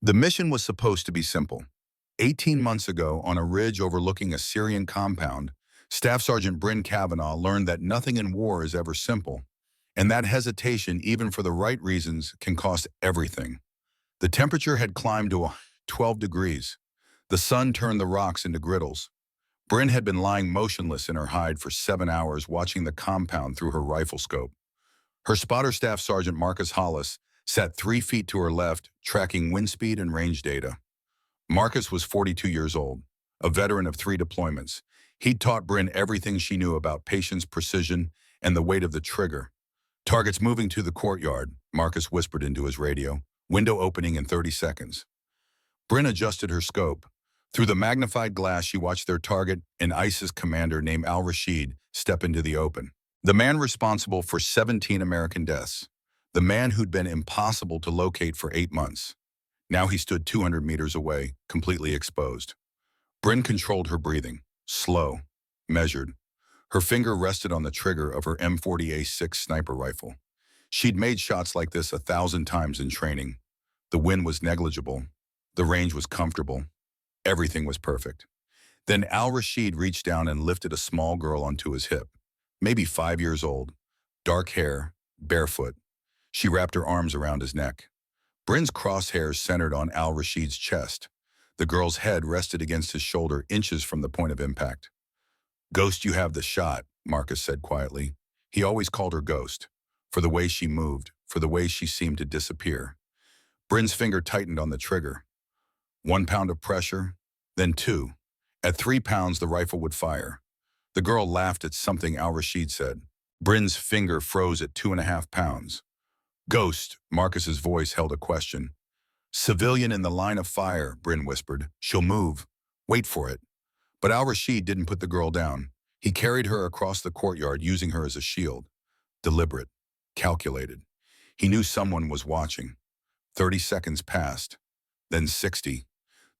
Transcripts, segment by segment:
The mission was supposed to be simple. 18 months ago, on a ridge overlooking a Syrian compound, Staff Sergeant Bryn Kavanaugh learned that nothing in war is ever simple, and that hesitation, even for the right reasons, can cost everything. The temperature had climbed to 12 degrees. The sun turned the rocks into griddles. Bryn had been lying motionless in her hide for 7 hours, watching the compound through her rifle scope. Her spotter, Staff Sergeant Marcus Hollis, sat 3 feet to her left, tracking wind speed and range data. Marcus was 42 years old, a veteran of 3 deployments. He'd taught Bryn everything she knew about patience, precision, and the weight of the trigger. "Targets moving to the courtyard," Marcus whispered into his radio. "Window opening in 30 seconds. Bryn adjusted her scope. Through the magnified glass, she watched their target, an ISIS commander named al-Rashid, step into the open. The man responsible for 17 American deaths. The man who'd been impossible to locate for 8 months. Now he stood 200 meters away, completely exposed. Bryn controlled her breathing, slow, measured. Her finger rested on the trigger of her M40A6 sniper rifle. She'd made shots like this 1,000 times in training. The wind was negligible. The range was comfortable. Everything was perfect. Then al-Rashid reached down and lifted a small girl onto his hip, maybe 5 years old, dark hair, barefoot. She wrapped her arms around his neck. Bryn's crosshairs centered on al-Rashid's chest. The girl's head rested against his shoulder, inches from the point of impact. "Ghost, you have the shot," Marcus said quietly. He always called her Ghost, for the way she moved, for the way she seemed to disappear. Bryn's finger tightened on the trigger. 1 pound of pressure, then 2. At 3 pounds, the rifle would fire. The girl laughed at something al-Rashid said. Bryn's finger froze at 2.5 pounds. "Ghost," Marcus's voice held a question. "Civilian in the line of fire," Bryn whispered. "She'll move. Wait for it." But al-Rashid didn't put the girl down. He carried her across the courtyard, using her as a shield. Deliberate, calculated. He knew someone was watching. 30 seconds passed, then 60.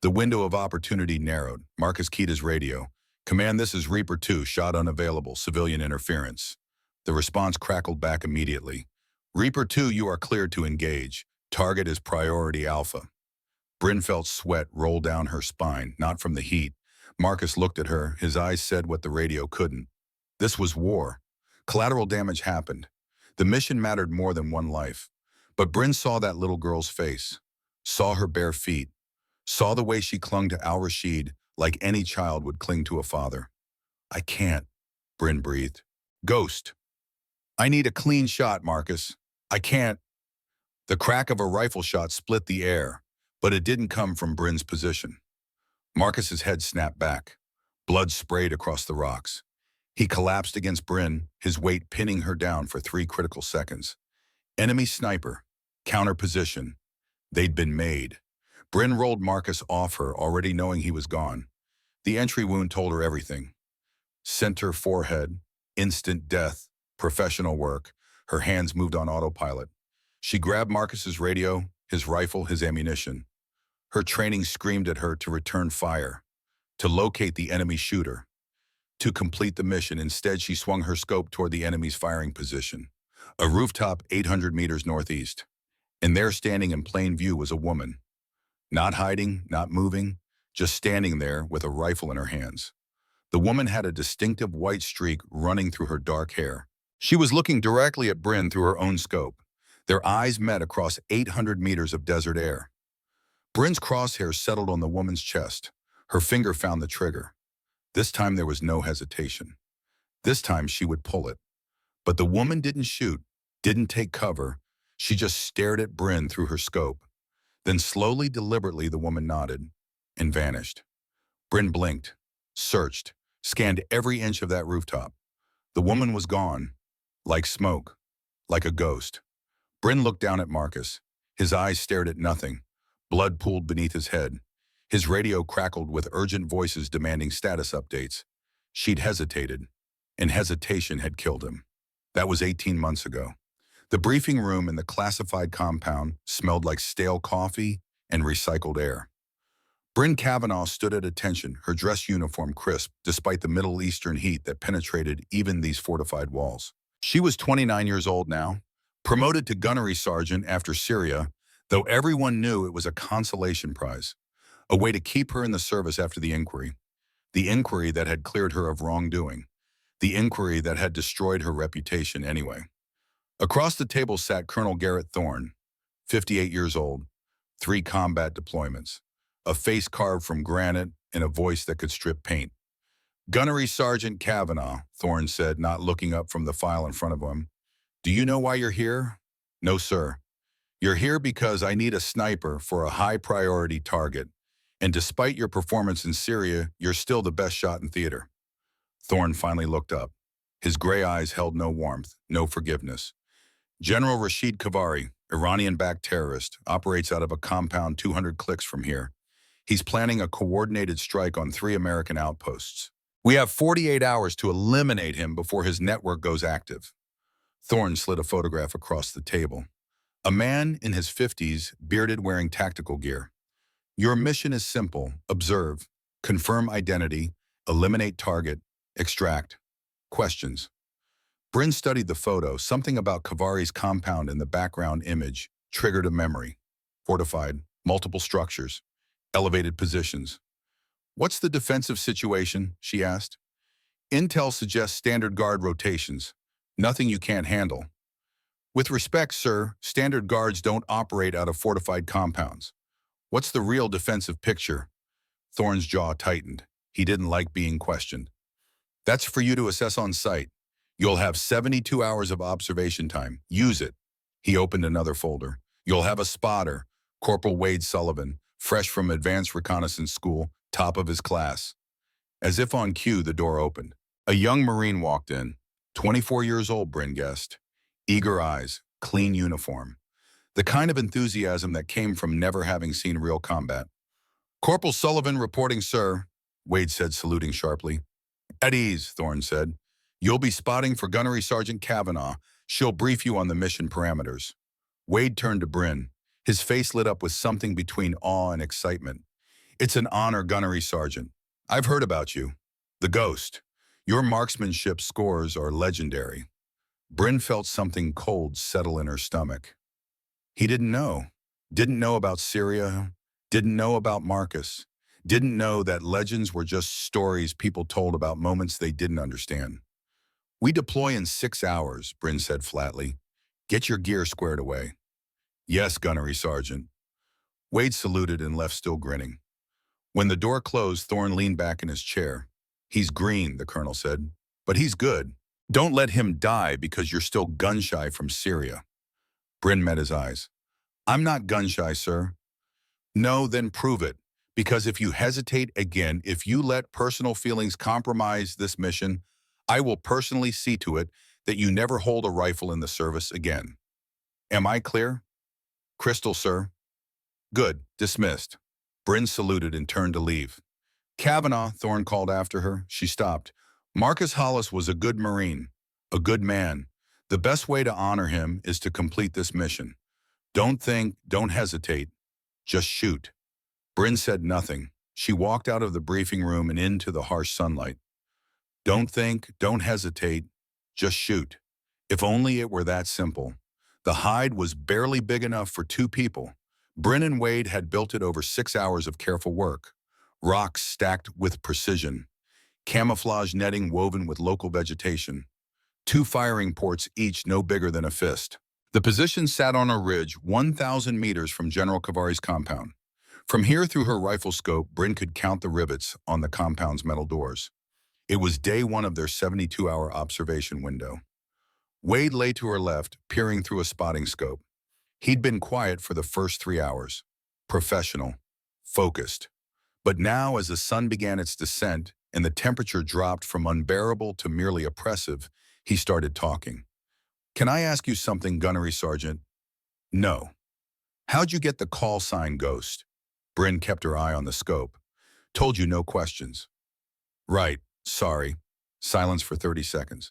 The window of opportunity narrowed. Marcus keyed his radio. "Command, this is Reaper 2, shot unavailable, civilian interference." The response crackled back immediately. "Reaper 2, you are cleared to engage. Target is priority Alpha." Bryn felt sweat roll down her spine, not from the heat. Marcus looked at her. His eyes said what the radio couldn't. This was war. Collateral damage happened. The mission mattered more than one life. But Bryn saw that little girl's face, saw her bare feet, saw the way she clung to al-Rashid like any child would cling to a father. "I can't," Bryn breathed. "Ghost. I need a clean shot, Marcus. I can't." The crack of a rifle shot split the air, but it didn't come from Bryn's position. Marcus's head snapped back. Blood sprayed across the rocks. He collapsed against Bryn, his weight pinning her down for 3 critical seconds. Enemy sniper. Counter position. They'd been made. Bryn rolled Marcus off her, already knowing he was gone. The entry wound told her everything. Center forehead, instant death, professional work. Her hands moved on autopilot. She grabbed Marcus's radio, his rifle, his ammunition. Her training screamed at her to return fire, to locate the enemy shooter, to complete the mission. Instead, she swung her scope toward the enemy's firing position, a rooftop 800 meters northeast. And there, standing in plain view, was a woman. Not hiding, not moving, just standing there with a rifle in her hands. The woman had a distinctive white streak running through her dark hair. She was looking directly at Bryn through her own scope. Their eyes met across 800 meters of desert air. Bryn's crosshairs settled on the woman's chest. Her finger found the trigger. This time there was no hesitation. This time she would pull it. But the woman didn't shoot, didn't take cover. She just stared at Bryn through her scope. Then slowly, deliberately, the woman nodded and vanished. Bryn blinked, searched, scanned every inch of that rooftop. The woman was gone, like smoke, like a ghost. Bryn looked down at Marcus. His eyes stared at nothing. Blood pooled beneath his head. His radio crackled with urgent voices demanding status updates. She'd hesitated, and hesitation had killed him. That was 18 months ago. The briefing room in the classified compound smelled like stale coffee and recycled air. Bryn Kavanaugh stood at attention, her dress uniform crisp despite the Middle Eastern heat that penetrated even these fortified walls. She was 29 years old now, promoted to gunnery sergeant after Syria, though everyone knew it was a consolation prize, a way to keep her in the service after the inquiry that had cleared her of wrongdoing, the inquiry that had destroyed her reputation anyway. Across the table sat Colonel Garrett Thorne, 58 years old, 3 combat deployments, a face carved from granite and a voice that could strip paint. Gunnery Sergeant Kavanaugh, Thorne said, not looking up from the file in front of him. Do you know why you're here? No, sir. You're here because I need a sniper for a high-priority target, and despite your performance in Syria, you're still the best shot in theater. Thorne finally looked up. His gray eyes held no warmth, no forgiveness. General Rashid Kavari, Iranian-backed terrorist, operates out of a compound 200 clicks from here. He's planning a coordinated strike on 3 American outposts. We have 48 hours to eliminate him before his network goes active. Thorne slid a photograph across the table. A man in his 50s, bearded, wearing tactical gear. Your mission is simple. Observe, confirm identity, eliminate target, extract. Questions. Bryn studied the photo. Something about Kavari's compound in the background image triggered a memory. Fortified, multiple structures, elevated positions. What's the defensive situation? She asked. Intel suggests standard guard rotations. Nothing you can't handle. With respect, sir, standard guards don't operate out of fortified compounds. What's the real defensive picture? Thorne's jaw tightened. He didn't like being questioned. That's for you to assess on site. You'll have 72 hours of observation time. Use it. He opened another folder. You'll have a spotter, Corporal Wade Sullivan, fresh from advanced reconnaissance school, top of his class. As if on cue, the door opened. A young Marine walked in. 24 years old, Bryn guessed. Eager eyes, clean uniform. The kind of enthusiasm that came from never having seen real combat. Corporal Sullivan reporting, sir, Wade said, saluting sharply. At ease, Thorne said. You'll be spotting for Gunnery Sergeant Kavanaugh. She'll brief you on the mission parameters. Wade turned to Bryn. His face lit up with something between awe and excitement. It's an honor, Gunnery Sergeant. I've heard about you. The Ghost. Your marksmanship scores are legendary. Bryn felt something cold settle in her stomach. He didn't know. Didn't know about Syria. Didn't know about Marcus. Didn't know that legends were just stories people told about moments they didn't understand. We deploy in 6 hours, Bryn said flatly. Get your gear squared away. Yes, Gunnery Sergeant. Wade saluted and left still grinning. When the door closed, Thorne leaned back in his chair. He's green, the colonel said, but he's good. Don't let him die because you're still gun-shy from Syria. Bryn met his eyes. I'm not gun-shy, sir. No, then prove it. Because if you hesitate again, if you let personal feelings compromise this mission, I will personally see to it that you never hold a rifle in the service again. Am I clear? Crystal, sir. Good. Dismissed. Bryn saluted and turned to leave. Kavanaugh, Thorne called after her. She stopped. Marcus Hollis was a good Marine, a good man. The best way to honor him is to complete this mission. Don't think, don't hesitate. Just shoot. Bryn said nothing. She walked out of the briefing room and into the harsh sunlight. Don't think, don't hesitate. Just shoot. If only it were that simple. The hide was barely big enough for 2 people. Bryn and Wade had built it over 6 hours of careful work. Rocks stacked with precision. Camouflage netting woven with local vegetation. 2 firing ports, each no bigger than a fist. The position sat on a ridge 1,000 meters from General Kavari's compound. From here, through her rifle scope, Bryn could count the rivets on the compound's metal doors. It was day 1 of their 72-hour observation window. Wade lay to her left, peering through a spotting scope. He'd been quiet for the first 3 hours. Professional. Focused. But now, as the sun began its descent and the temperature dropped from unbearable to merely oppressive, he started talking. Can I ask you something, Gunnery Sergeant? No. How'd you get the call sign Ghost? Bryn kept her eye on the scope. Told you no questions. Right. Sorry. Silence for 30 seconds.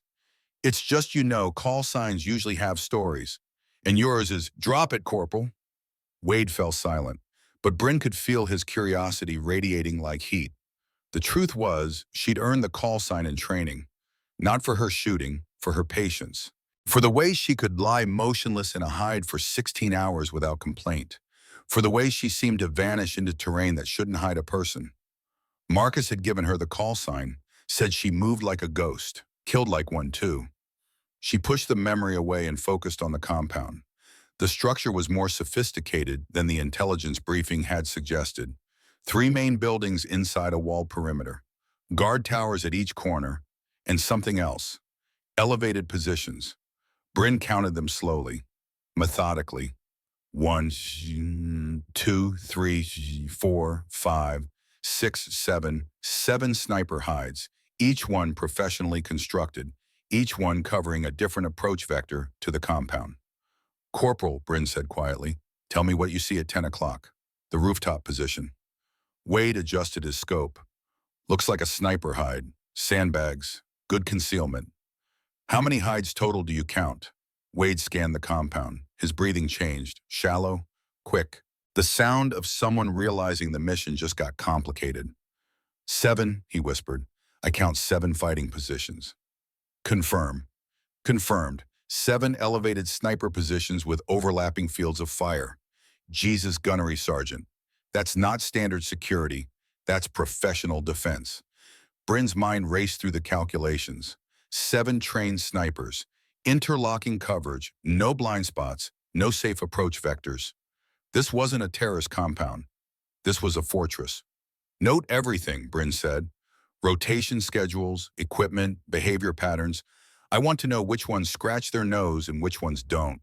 It's just call signs usually have stories. And yours is, drop it, Corporal. Wade fell silent, but Bryn could feel his curiosity radiating like heat. The truth was, she'd earned the call sign in training. Not for her shooting, for her patience. For the way she could lie motionless in a hide for 16 hours without complaint. for the way she seemed to vanish into terrain that shouldn't hide a person. Marcus had given her the call sign, said she moved like a ghost, killed like one too. She pushed the memory away and focused on the compound. The structure was more sophisticated than the intelligence briefing had suggested. 3 main buildings inside a wall perimeter, guard towers at each corner, and something else, elevated positions. Bryn counted them slowly, methodically. 1, 2, 3, 4, 5, 6, 7, 7 sniper hides, each one professionally constructed, each one covering a different approach vector to the compound. "Corporal," Bryn said quietly, "tell me what you see at 10 o'clock. The rooftop position." Wade adjusted his scope. "Looks like a sniper hide. Sandbags. Good concealment." "How many hides total do you count?" Wade scanned the compound. His breathing changed. Shallow, quick. The sound of someone realizing the mission just got complicated. "7," he whispered. "I count 7 fighting positions." "Confirm." "Confirmed. 7 elevated sniper positions with overlapping fields of fire." "Jesus, Gunnery Sergeant. That's not standard security. That's professional defense." Bryn's mind raced through the calculations. 7 trained snipers, interlocking coverage, no blind spots, no safe approach vectors. This wasn't a terrorist compound. This was a fortress. "Note everything," Bryn said. "Rotation schedules, equipment, behavior patterns. I want to know which ones scratch their nose and which ones don't."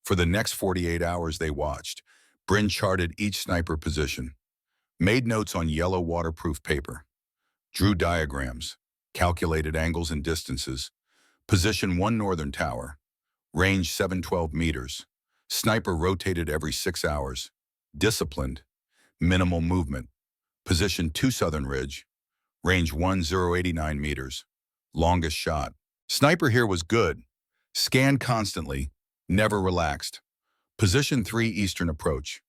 For the next 48 hours they watched, Bryn charted each sniper position, made notes on yellow waterproof paper, drew diagrams, calculated angles and distances. Position 1 northern tower, range 712 meters. Sniper rotated every 6 hours. Disciplined, minimal movement. Position 2 southern ridge, range 1089 meters. Longest shot. Sniper here was good. Scanned constantly, never relaxed. Position 3 eastern approach,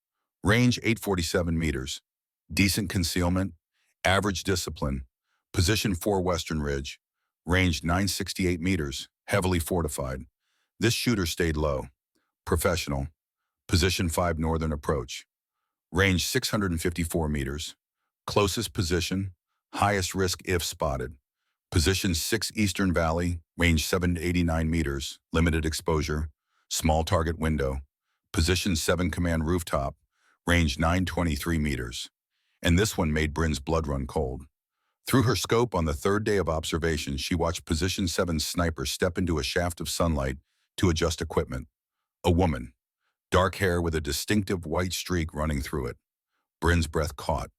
range 847 meters. Decent concealment, average discipline. Position 4 western ridge, range 968 meters, heavily fortified. This shooter stayed low. Professional. Position 5 northern approach, range 654 meters. Closest position, highest risk if spotted. Position 6 eastern valley, range 789 meters, limited exposure, small target window. Position 7 command rooftop, range 923 meters. And this one made Bryn's blood run cold. Through her scope on the 3rd day of observation, she watched Position 7's sniper step into a shaft of sunlight to adjust equipment. A woman, dark hair with a distinctive white streak running through it. Bryn's breath caught.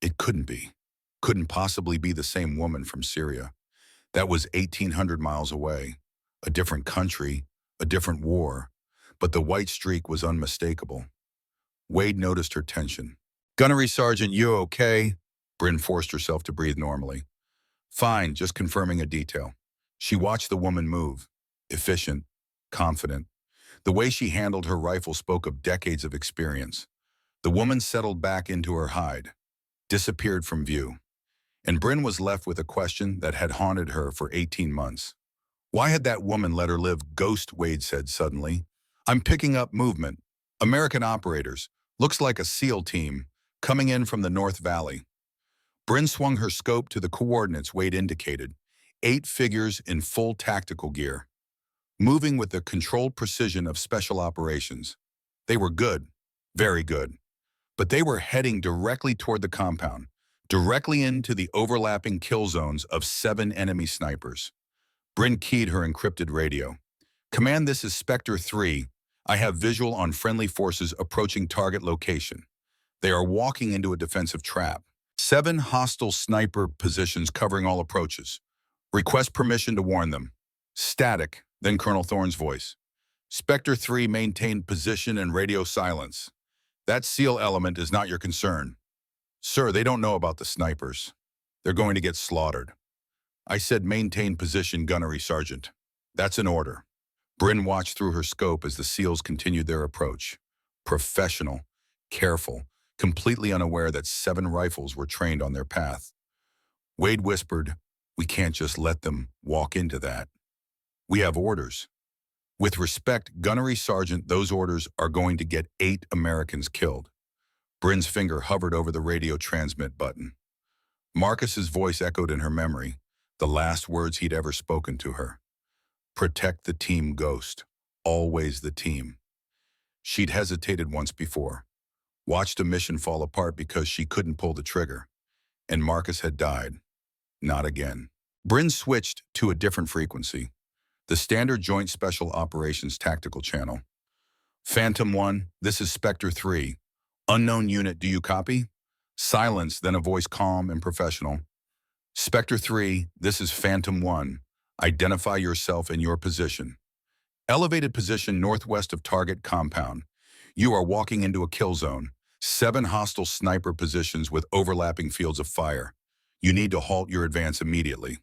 It couldn't be. Couldn't possibly be the same woman from Syria. That was 1,800 miles away. A different country, a different war. But the white streak was unmistakable. Wade noticed her tension. "Gunnery Sergeant, you okay?" Bryn forced herself to breathe normally. "Fine, just confirming a detail." She watched the woman move. Efficient, confident. The way she handled her rifle spoke of decades of experience. The woman settled back into her hide, disappeared from view. And Bryn was left with a question that had haunted her for 18 months. Why had that woman let her live? "Ghost," Wade said suddenly. "I'm picking up movement. American operators. Looks like a SEAL team, coming in from the North Valley." Bryn swung her scope to the coordinates Wade indicated. 8 figures in full tactical gear, moving with the controlled precision of special operations. They were good, very good. But they were heading directly toward the compound, directly into the overlapping kill zones of 7 enemy snipers. Bryn keyed her encrypted radio. "Command, this is Spectre 3. I have visual on friendly forces approaching target location. They are walking into a defensive trap. 7 hostile sniper positions covering all approaches. Request permission to warn them." Static, then Colonel Thorne's voice. "Spectre 3 maintained position and radio silence. That SEAL element is not your concern." "Sir, they don't know about the snipers. They're going to get slaughtered." "I said maintain position, Gunnery Sergeant. That's an order." Bryn watched through her scope as the SEALs continued their approach. Professional, careful, completely unaware that 7 rifles were trained on their path. Wade whispered, "We can't just let them walk into that. We have orders." With respect, Gunnery Sergeant, those orders are going to get 8 Americans killed. Bryn's finger hovered over the radio transmit button. Marcus's voice echoed in her memory, the last words he'd ever spoken to her. Protect the team, Ghost. Always the team. She'd hesitated once before, watched a mission fall apart because she couldn't pull the trigger, and Marcus had died. Not again. Bryn switched to a different frequency, the standard Joint Special Operations Tactical Channel. Phantom 1, this is Spectre 3. Unknown unit, do you copy? Silence, then a voice calm and professional. Spectre 3, this is Phantom 1. Identify yourself and your position. Elevated position northwest of target compound. You are walking into a kill zone. 7 hostile sniper positions with overlapping fields of fire. You need to halt your advance immediately.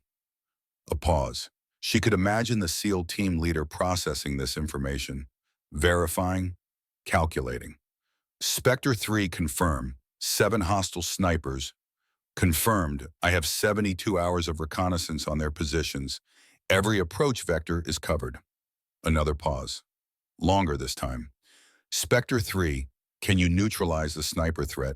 A pause. She could imagine the SEAL team leader processing this information, verifying, calculating. Spectre 3 confirm. 7 hostile snipers. Confirmed. I have 72 hours of reconnaissance on their positions. Every approach vector is covered. Another pause. Longer this time. Spectre 3, can you neutralize the sniper threat?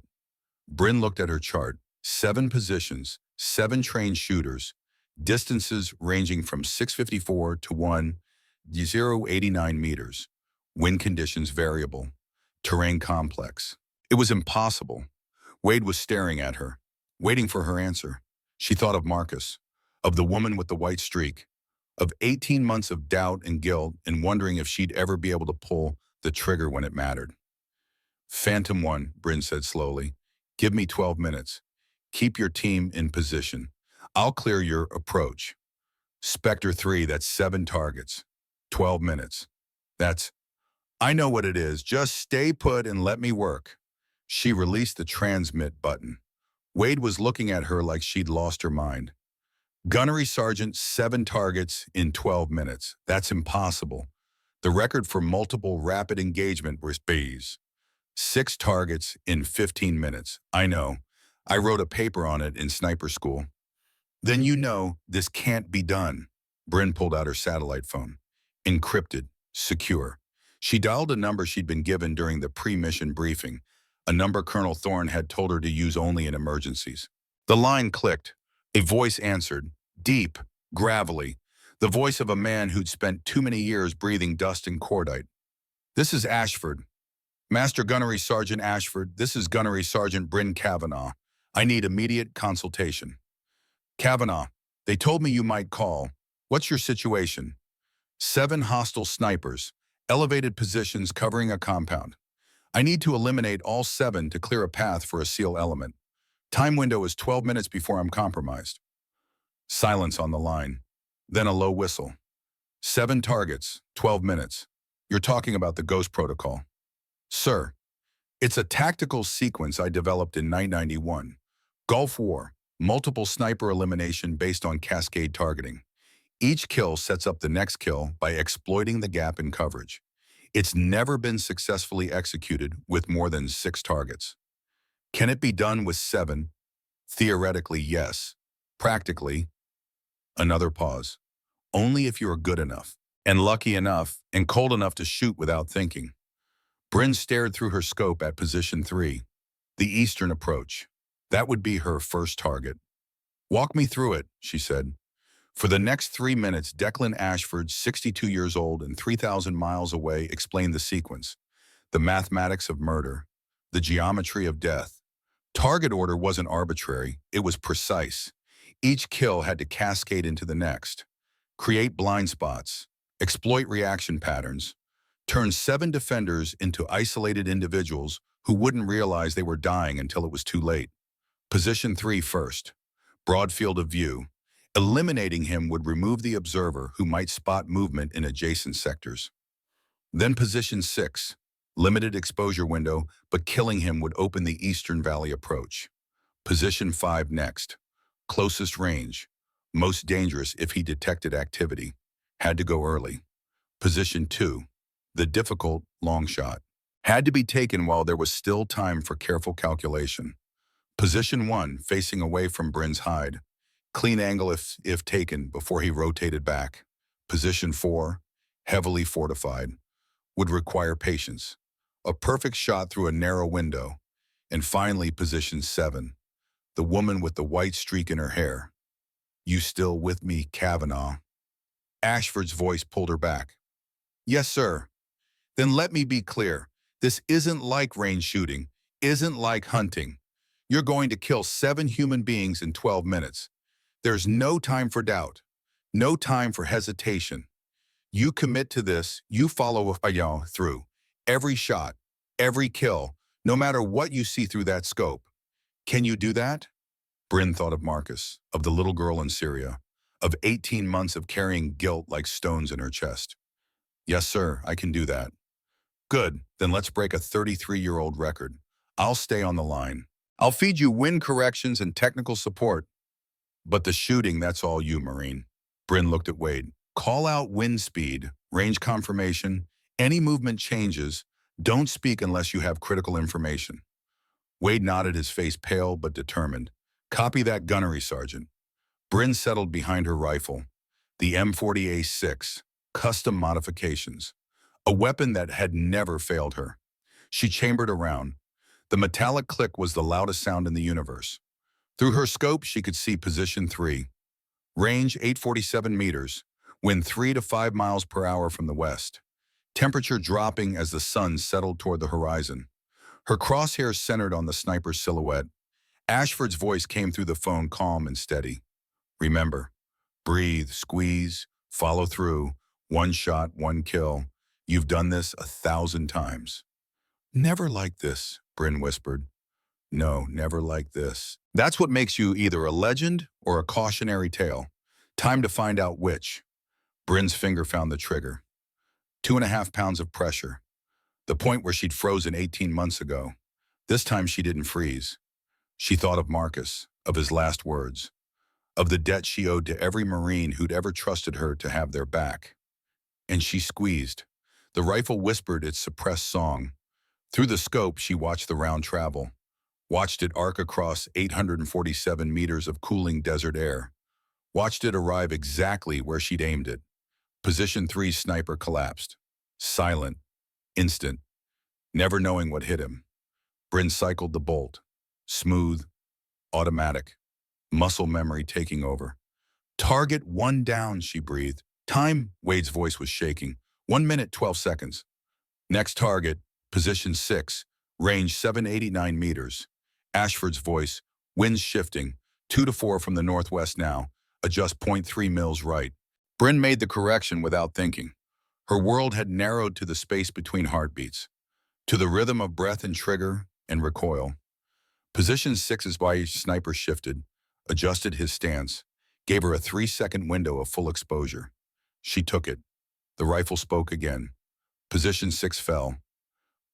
Bryn looked at her chart. 7 positions, 7 trained shooters, distances ranging from 654 to 1,089 meters. Wind conditions variable. Terrain complex. It was impossible. Wade was staring at her, waiting for her answer. She thought of Marcus, of the woman with the white streak, of 18 months of doubt and guilt and wondering if she'd ever be able to pull the trigger when it mattered. Phantom 1, Bryn said slowly. Give me 12 minutes. Keep your team in position. I'll clear your approach. Spectre 3, that's 7 targets. 12 minutes. I know what it is. Just stay put and let me work. She released the transmit button. Wade was looking at her like she'd lost her mind. Gunnery Sergeant, 7 targets in 12 minutes. That's impossible. The record for multiple rapid engagement was B's. 6 targets in 15 minutes. I know. I wrote a paper on it in sniper school. Then you know this can't be done. Bryn pulled out her satellite phone. Encrypted. Secure. She dialed a number she'd been given during the pre-mission briefing, a number Colonel Thorne had told her to use only in emergencies. The line clicked. A voice answered, deep, gravelly, the voice of a man who'd spent too many years breathing dust and cordite. This is Ashford. Master Gunnery Sergeant Ashford, this is Gunnery Sergeant Bryn Kavanaugh. I need immediate consultation. Kavanaugh, they told me you might call. What's your situation? 7 hostile snipers, elevated positions covering a compound. I need to eliminate all 7 to clear a path for a SEAL element. Time window is 12 minutes before I'm compromised. Silence on the line. Then a low whistle. 7 targets, 12 minutes. You're talking about the Ghost Protocol. Sir, it's a tactical sequence I developed in 1991. Gulf War, multiple sniper elimination based on cascade targeting. Each kill sets up the next kill by exploiting the gap in coverage. It's never been successfully executed with more than 6 targets. Can it be done with 7? Theoretically, yes. Practically, another pause. Only if you're good enough, and lucky enough, and cold enough to shoot without thinking. Bryn stared through her scope at position 3, the eastern approach. That would be her first target. Walk me through it, she said. For the next 3 minutes, Declan Ashford, 62 years old and 3,000 miles away, explained the sequence. The mathematics of murder. The geometry of death. Target order wasn't arbitrary, it was precise. Each kill had to cascade into the next. Create blind spots. Exploit reaction patterns. Turn 7 defenders into isolated individuals who wouldn't realize they were dying until it was too late. Position 3 first. Broad field of view. Eliminating him would remove the observer who might spot movement in adjacent sectors. Then position 6. Limited exposure window, but killing him would open the Eastern Valley approach. Position 5 next. Closest range. Most dangerous if he detected activity. Had to go early. Position 2. The difficult long shot. Had to be taken while there was still time for careful calculation. Position 1, facing away from Bryn's hide. Clean angle if taken before he rotated back. Position 4, heavily fortified, would require patience. A perfect shot through a narrow window. And finally, position 7, the woman with the white streak in her hair. "You still with me, Kavanaugh?" Ashford's voice pulled her back. "Yes, sir." "Then let me be clear. This isn't like range shooting, isn't like hunting. You're going to kill 7 human beings in 12 minutes. There's no time for doubt, no time for hesitation. You commit to this, you follow through. Every shot, every kill, no matter what you see through that scope. Can you do that?" Bryn thought of Marcus, of the little girl in Syria, of 18 months of carrying guilt like stones in her chest. "Yes, sir, I can do that." "Good, then let's break a 33-year-old record. I'll stay on the line. I'll feed you wind corrections and technical support. But the shooting, that's all you, Marine." Bryn looked at Wade. "Call out wind speed, range confirmation, any movement changes. Don't speak unless you have critical information." Wade nodded, his face pale but determined. "Copy that, gunnery sergeant." Bryn settled behind her rifle, the M40A6, custom modifications, a weapon that had never failed her. She chambered around. The metallic click was the loudest sound in the universe. Through her scope, she could see position 3. Range 847 meters, wind 3 to 5 miles per hour from the west. Temperature dropping as the sun settled toward the horizon. Her crosshairs centered on the sniper's silhouette. Ashford's voice came through the phone, calm and steady. "Remember, breathe, squeeze, follow through. One shot, one kill. You've done this 1,000 times." "Never like this," Bryn whispered. "No, never like this. That's what makes you either a legend or a cautionary tale. Time to find out which." Bryn's finger found the trigger. 2.5 pounds of pressure. The point where she'd frozen 18 months ago. This time she didn't freeze. She thought of Marcus, of his last words, of the debt she owed to every Marine who'd ever trusted her to have their back. And she squeezed. The rifle whispered its suppressed song. Through the scope, she watched the round travel, watched it arc across 847 meters of cooling desert air, watched it arrive exactly where she'd aimed it. Position 3's sniper collapsed. Silent, instant, never knowing what hit him. Bryn cycled the bolt. Smooth, automatic, muscle memory taking over. "Target 1 down," she breathed. "Time," Wade's voice was shaking. 1 minute, 12 seconds. "Next target, position 6, range 789 meters. Ashford's voice, winds shifting, 2 to 4 from the northwest now, adjust .3 mils right. Bryn made the correction without thinking. Her world had narrowed to the space between heartbeats, to the rhythm of breath and trigger and recoil. Position 6's sniper shifted, adjusted his stance, gave her a 3-second window of full exposure. She took it. The rifle spoke again. Position 6 fell.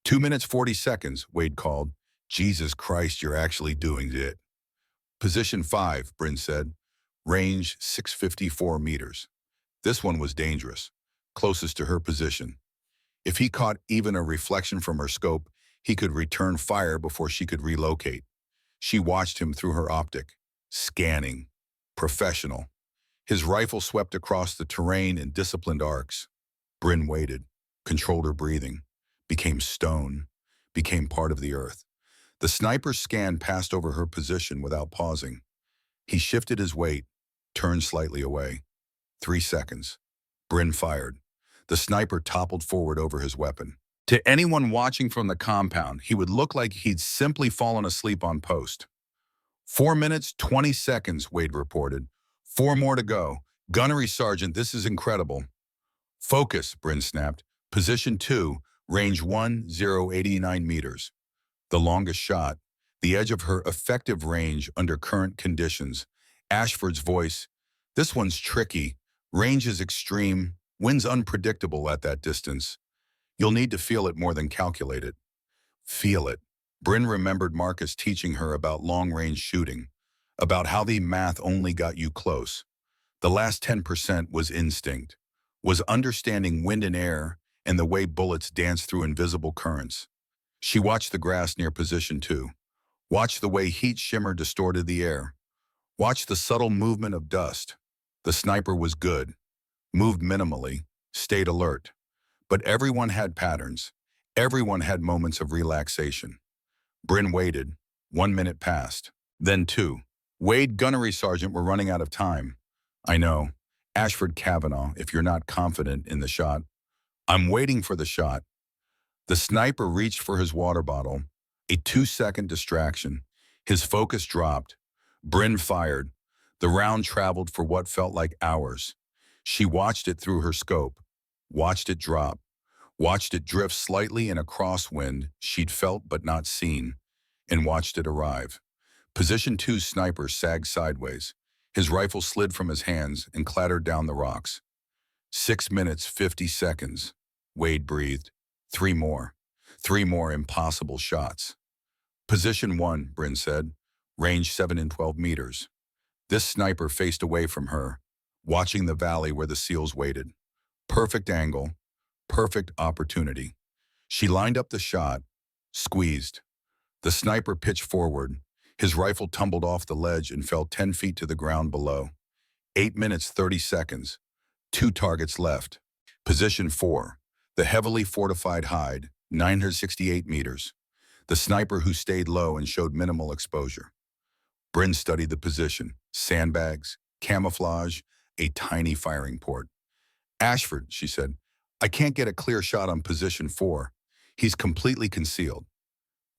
2 minutes 40 seconds, Wade called. "Jesus Christ, you're actually doing it." Position 5, Bryn said. Range 654 meters. This one was dangerous, closest to her position. If he caught even a reflection from her scope, he could return fire before she could relocate. She watched him through her optic, scanning, professional. His rifle swept across the terrain in disciplined arcs. Bryn waited, controlled her breathing, became stone, became part of the earth. The sniper's scan passed over her position without pausing. He shifted his weight, turned slightly away. 3 seconds. Bryn fired. The sniper toppled forward over his weapon. To anyone watching from the compound, he would look like he'd simply fallen asleep on post. 4 minutes, 20 seconds, Wade reported. 4 more to go. "Gunnery sergeant, this is incredible." "Focus," Bryn snapped. Position 2, range 1089 meters. The longest shot, the edge of her effective range under current conditions. Ashford's voice, "This one's tricky. Range is extreme, wind's unpredictable at that distance. You'll need to feel it more than calculate it." Feel it. Bryn remembered Marcus teaching her about long-range shooting, about how the math only got you close. The last 10% was instinct, was understanding wind and air and the way bullets dance through invisible currents. She watched the grass near position 2, watched the way heat shimmer distorted the air, watched the subtle movement of dust. The sniper was good, moved minimally, stayed alert. But everyone had patterns. Everyone had moments of relaxation. Bryn waited. 1 minute passed. Then two. Wade, gunnery sergeant, were running out of time. I know. Ashford Kavanaugh, if you're not confident in the shot. I'm waiting for the shot. The sniper reached for his water bottle. A 2-second distraction. His focus dropped. Bryn fired. The round traveled for what felt like hours. She watched it through her scope. Watched it drop. Watched it drift slightly in a crosswind she'd felt but not seen. And watched it arrive. Position 2's sniper sagged sideways. His rifle slid from his hands and clattered down the rocks. 6 minutes, 50 seconds. Wade breathed. 3 more. 3 more impossible shots. Position 1, Bryn said. Range 7 and 12 meters. This sniper faced away from her, watching the valley where the SEALs waited. Perfect angle. Perfect opportunity. She lined up the shot. Squeezed. The sniper pitched forward. His rifle tumbled off the ledge and fell 10 feet to the ground below. 8 minutes, 30 seconds. 2 targets left. Position 4. The heavily fortified hide, 968 meters. The sniper who stayed low and showed minimal exposure. Bryn studied the position. Sandbags, camouflage, a tiny firing port. Ashford, she said, I can't get a clear shot on position 4. He's completely concealed.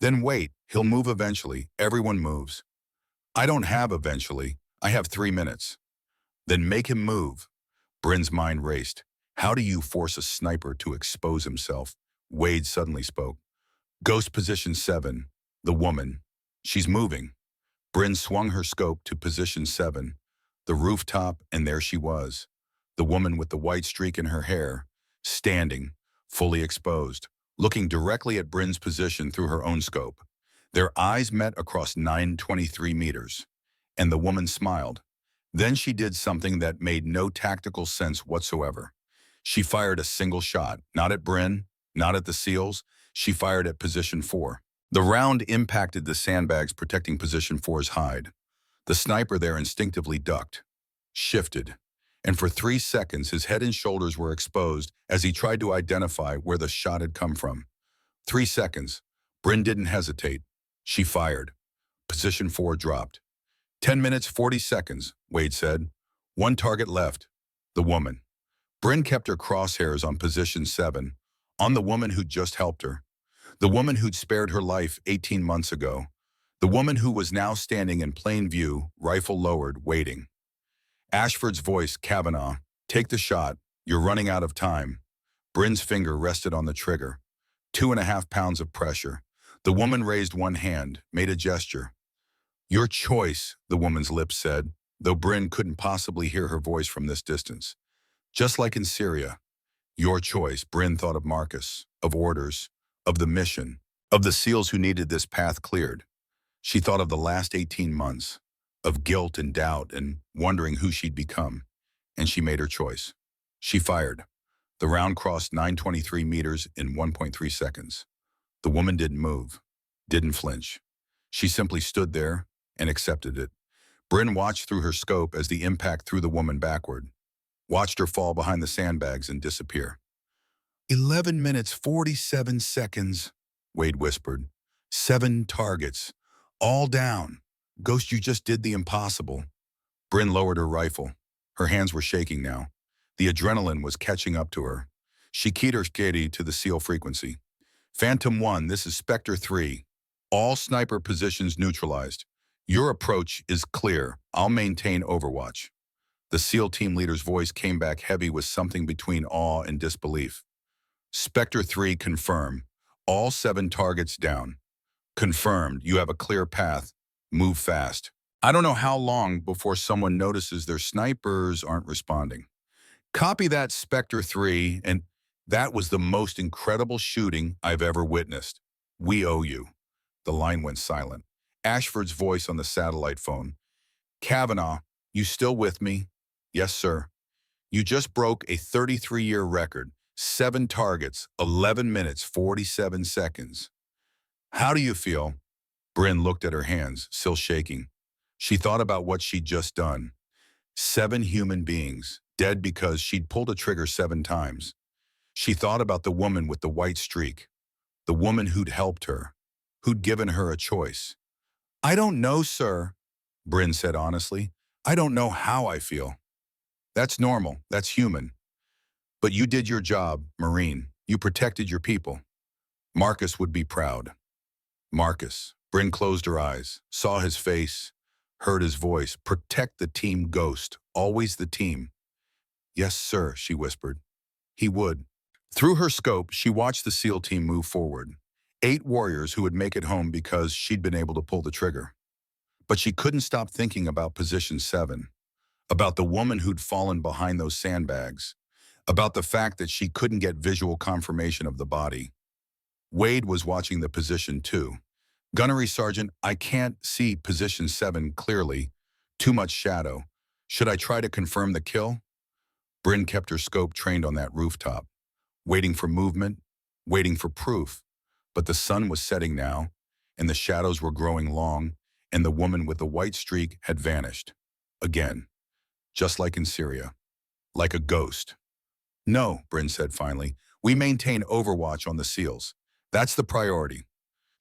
Then wait, he'll move eventually. Everyone moves. I don't have eventually. I have 3 minutes. Then make him move. Bryn's mind raced. How do you force a sniper to expose himself? Wade suddenly spoke. Ghost position 7. The woman. She's moving. Bryn swung her scope to position 7. The rooftop, and there she was. The woman with the white streak in her hair, standing, fully exposed, looking directly at Bryn's position through her own scope. Their eyes met across 923 meters, and the woman smiled. Then she did something that made no tactical sense whatsoever. She fired a single shot, not at Bryn, not at the SEALs. She fired at position 4. The round impacted the sandbags protecting position 4's hide. The sniper there instinctively ducked, shifted, and for 3 seconds his head and shoulders were exposed as he tried to identify where the shot had come from. 3 seconds. Bryn didn't hesitate. She fired. Position 4 dropped. 10 minutes, 40 seconds, Wade said. 1 target left. The woman. Bryn kept her crosshairs on position 7, on the woman who'd just helped her. The woman who'd spared her life 18 months ago. The woman who was now standing in plain view, rifle lowered, waiting. Ashford's voice, Kavanaugh, take the shot. You're running out of time. Bryn's finger rested on the trigger. 2.5 pounds of pressure. The woman raised one hand, made a gesture. Your choice, the woman's lips said, though Bryn couldn't possibly hear her voice from this distance. Just like in Syria. Your choice, Bryn thought of Marcus, of orders, of the mission, of the SEALs who needed this path cleared. She thought of the last 18 months, of guilt and doubt and wondering who she'd become. And she made her choice. She fired. The round crossed 923 meters in 1.3 seconds. The woman didn't move, didn't flinch. She simply stood there and accepted it. Bryn watched through her scope as the impact threw the woman backward, watched her fall behind the sandbags and disappear. 11 minutes, 47 seconds, Wade whispered. 7 targets, all down. Ghost, you just did the impossible. Bryn lowered her rifle. Her hands were shaking now. The adrenaline was catching up to her. She keyed her SCADI to the SEAL frequency. Phantom 1, this is Spectre 3. All sniper positions neutralized. Your approach is clear. I'll maintain overwatch. The SEAL team leader's voice came back heavy with something between awe and disbelief. Spectre 3, confirm. All 7 targets down. Confirmed. You have a clear path. Move fast. I don't know how long before someone notices their snipers aren't responding. Copy that, Spectre 3, and that was the most incredible shooting I've ever witnessed. We owe you. The line went silent. Ashford's voice on the satellite phone. Kavanaugh, you still with me? Yes, sir. You just broke a 33-year record. 7 targets, 11 minutes, 47 seconds. How do you feel? Bryn looked at her hands, still shaking. She thought about what she'd just done. 7 human beings, Dead because she'd pulled a trigger 7 times. She thought about the woman with the white streak, the woman who'd helped her, who'd given her a choice. "I don't know, sir," Bryn said honestly. "I don't know how I feel." "That's normal. That's human. But you did your job, Marine. You protected your people." Marcus would be proud. Marcus. Bryn closed her eyes, saw his face, heard his voice. "Protect the team, Ghost. Always the team." "Yes, sir," she whispered. He would. Through her scope, she watched the SEAL team move forward. 8 warriors who would make it home because she'd been able to pull the trigger. But she couldn't stop thinking about Position 7, about the woman who'd fallen behind those sandbags, about the fact that she couldn't get visual confirmation of the body. Wade was watching the position too. "Gunnery Sergeant, I can't see Position 7 clearly. Too much shadow. Should I try to confirm the kill?" Bryn kept her scope trained on that rooftop, waiting for movement, waiting for proof. But the sun was setting now, and the shadows were growing long, and the woman with the white streak had vanished. Again, just like in Syria, like a ghost. "No," Bryn said finally. "We maintain overwatch on the SEALs. That's the priority."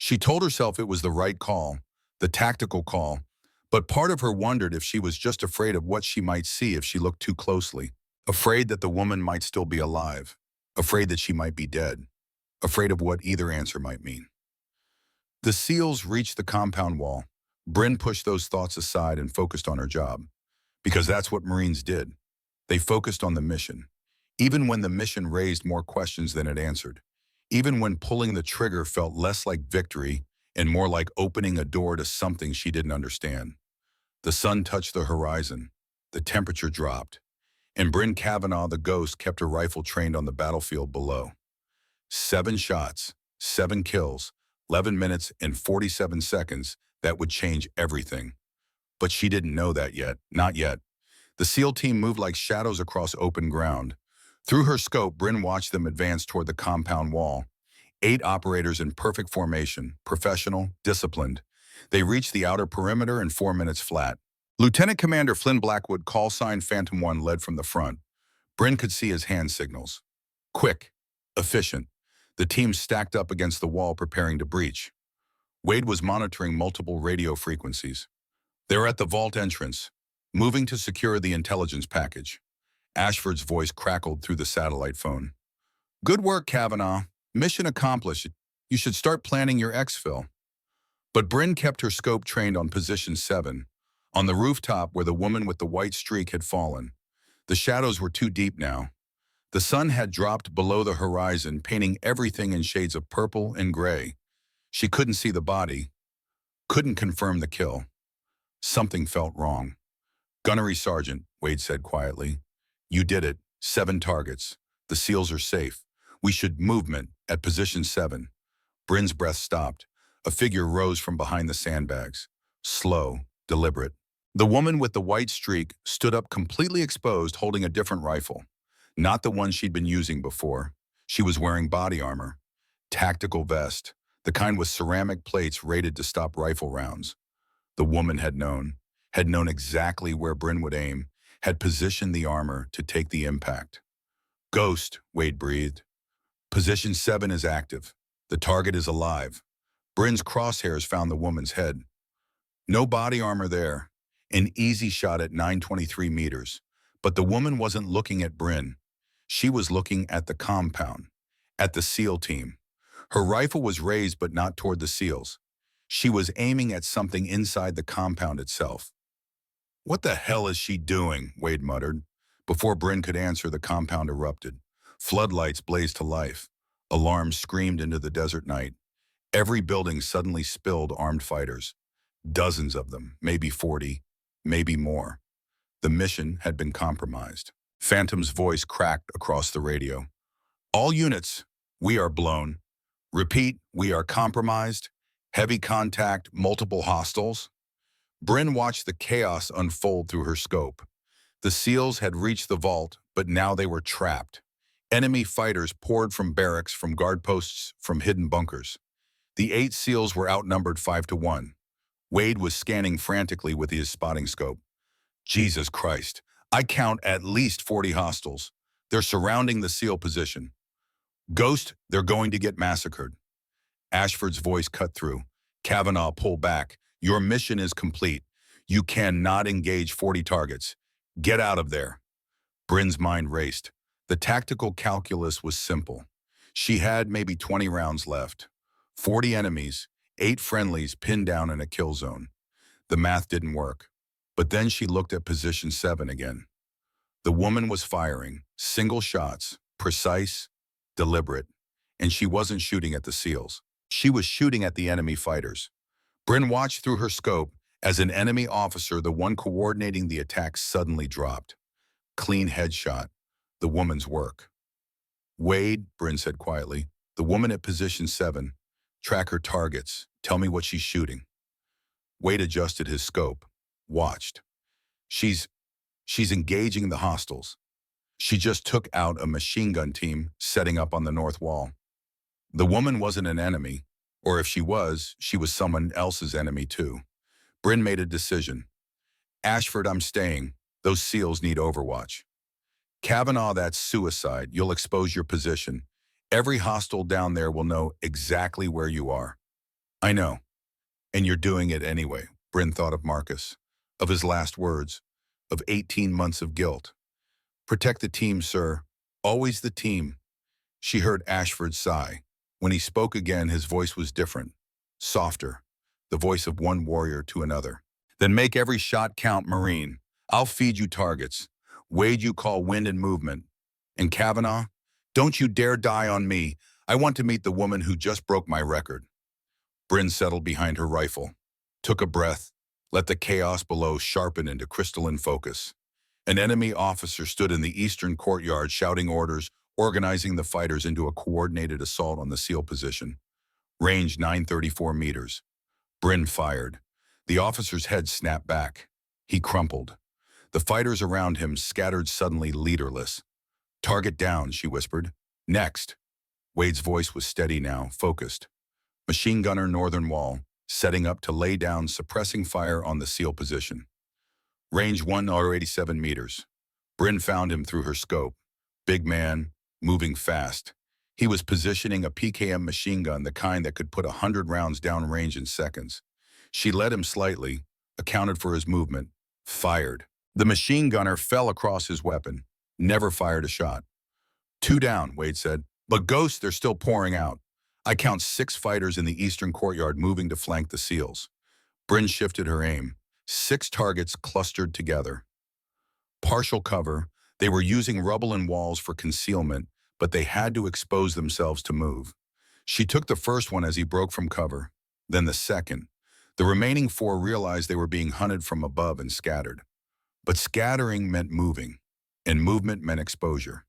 She told herself it was the right call, the tactical call, but part of her wondered if she was just afraid of what she might see if she looked too closely. Afraid that the woman might still be alive, afraid that she might be dead, afraid of what either answer might mean. The SEALs reached the compound wall. Bryn pushed those thoughts aside and focused on her job, because that's what Marines did. They focused on the mission, even when the mission raised more questions than it answered, even when pulling the trigger felt less like victory and more like opening a door to something she didn't understand. The sun touched the horizon. The temperature dropped. And Bryn Kavanaugh, the ghost, kept her rifle trained on the battlefield below. 7 shots, 7 kills, 11 minutes and 47 seconds. That would change everything. But she didn't know that yet. Not yet. The SEAL team moved like shadows across open ground. Through her scope, Bryn watched them advance toward the compound wall. 8 operators in perfect formation, professional, disciplined. They reached the outer perimeter in 4 minutes flat. Lieutenant Commander Flynn Blackwood, call sign Phantom 1, led from the front. Bryn could see his hand signals. Quick, efficient. The team stacked up against the wall preparing to breach. Wade was monitoring multiple radio frequencies. "They're at the vault entrance, moving to secure the intelligence package." Ashford's voice crackled through the satellite phone. "Good work, Kavanaugh. Mission accomplished. You should start planning your exfil." But Bryn kept her scope trained on Position 7, on the rooftop where the woman with the white streak had fallen. The shadows were too deep now. The sun had dropped below the horizon, painting everything in shades of purple and gray. She couldn't see the body, couldn't confirm the kill. Something felt wrong. "Gunnery Sergeant," Wade said quietly. "You did it. 7 targets. The SEALs are safe. We should movement at Position 7. Bryn's breath stopped. A figure rose from behind the sandbags. Slow, deliberate. The woman with the white streak stood up completely exposed, holding a different rifle. Not the one she'd been using before. She was wearing body armor. Tactical vest, the kind with ceramic plates rated to stop rifle rounds. The woman had known exactly where Bryn would aim, had positioned the armor to take the impact. "Ghost," Wade breathed. "Position 7 is active. The target is alive." Bryn's crosshairs found the woman's head. No body armor there. An easy shot at 923 meters. But the woman wasn't looking at Bryn. She was looking at the compound, at the SEAL team. Her rifle was raised but not toward the SEALs. She was aiming at something inside the compound itself. "What the hell is she doing?" Wade muttered. Before Bryn could answer, the compound erupted. Floodlights blazed to life. Alarms screamed into the desert night. Every building suddenly spilled armed fighters. Dozens of them, maybe 40, maybe more. The mission had been compromised. Phantom's voice cracked across the radio. "All units, we are blown. Repeat, we are compromised. Heavy contact, multiple hostiles." Bryn watched the chaos unfold through her scope. The SEALs had reached the vault, but now they were trapped. Enemy fighters poured from barracks, from guard posts, from hidden bunkers. The 8 SEALs were outnumbered 5-1. Wade was scanning frantically with his spotting scope. "Jesus Christ, I count at least 40 hostiles. They're surrounding the SEAL position. Ghost, they're going to get massacred. Ashford's voice cut through. Kavanaugh, pull back. Your mission is complete. You cannot engage 40 targets. Get out of there. Bryn's mind raced. The tactical calculus was simple. She had maybe 20 rounds left. 40 enemies, 8 friendlies pinned down in a kill zone. The math didn't work. But then she looked at position 7 again. The woman was firing, single shots, precise, deliberate, and she wasn't shooting at the SEALs. She was shooting at the enemy fighters. Bryn watched through her scope as an enemy officer, the one coordinating the attack, suddenly dropped. Clean headshot. The woman's work. Wade, Bryn said quietly, the woman at position 7. Track her targets. Tell me what she's shooting. Wade adjusted his scope. Watched. She's engaging the hostiles. She just took out a machine gun team setting up on the north wall. The woman wasn't an enemy, or if she was someone else's enemy too. Bryn made a decision. Ashford, I'm staying. Those SEALs need overwatch. Kavanaugh, that's suicide. You'll expose your position. Every hostile down there will know exactly where you are. I know. And you're doing it anyway. Bryn thought of Marcus, of his last words, of 18 months of guilt. Protect the team, sir. Always the team. She heard Ashford sigh. When he spoke again, his voice was different, softer, the voice of one warrior to another. Then make every shot count, Marine. I'll feed you targets. Wade, you call wind and movement. And Kavanaugh, don't you dare die on me. I want to meet the woman who just broke my record. Bryn settled behind her rifle, took a breath, let the chaos below sharpen into crystalline focus. An enemy officer stood in the eastern courtyard shouting orders, organizing the fighters into a coordinated assault on the SEAL position. Range 934 meters. Bryn fired. The officer's head snapped back. He crumpled. The fighters around him scattered suddenly, leaderless. Target down, she whispered. Next. Wade's voice was steady now, focused. Machine gunner northern wall, setting up to lay down suppressing fire on the SEAL position. Range 187 meters. Bryn found him through her scope. Big man, moving fast. He was positioning a PKM machine gun, the kind that could put 100 rounds downrange in seconds. She led him slightly, accounted for his movement, fired. The machine gunner fell across his weapon, never fired a shot. 2 down, Wade said. But ghosts, they're still pouring out. I count 6 fighters in the eastern courtyard moving to flank the SEALs. Bryn shifted her aim. 6 targets clustered together. Partial cover. They were using rubble and walls for concealment, but they had to expose themselves to move. She took the first one as he broke from cover, then the second. The remaining 4 realized they were being hunted from above and scattered. But scattering meant moving, and movement meant exposure.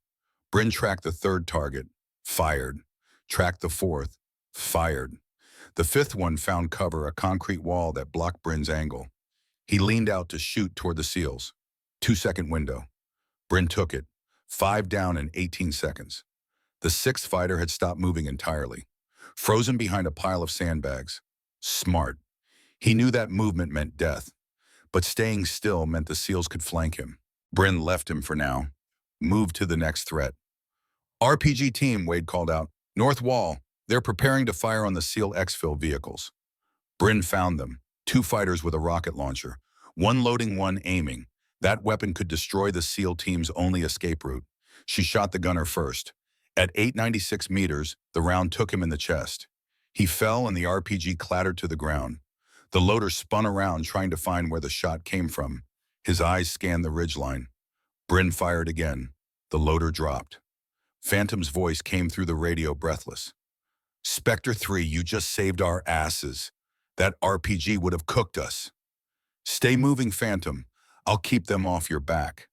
Bryn tracked the 3rd target, fired. Tracked the 4th, fired. The 5th one found cover, a concrete wall that blocked Bryn's angle. He leaned out to shoot toward the SEALs. 2-second window. Bryn took it. 5 down in 18 seconds. The 6th fighter had stopped moving entirely, frozen behind a pile of sandbags. Smart. He knew that movement meant death, but staying still meant the SEALs could flank him. Bryn left him for now, moved to the next threat. RPG team, Wade called out. North wall. They're preparing to fire on the SEAL exfil vehicles. Bryn found them. 2 fighters with a rocket launcher. One loading, one aiming. That weapon could destroy the SEAL team's only escape route. She shot the gunner first. At 896 meters, the round took him in the chest. He fell and the RPG clattered to the ground. The loader spun around trying to find where the shot came from. His eyes scanned the ridgeline. Bryn fired again. The loader dropped. Phantom's voice came through the radio, breathless. Spectre 3, you just saved our asses. That RPG would have cooked us. Stay moving, Phantom. I'll keep them off your back.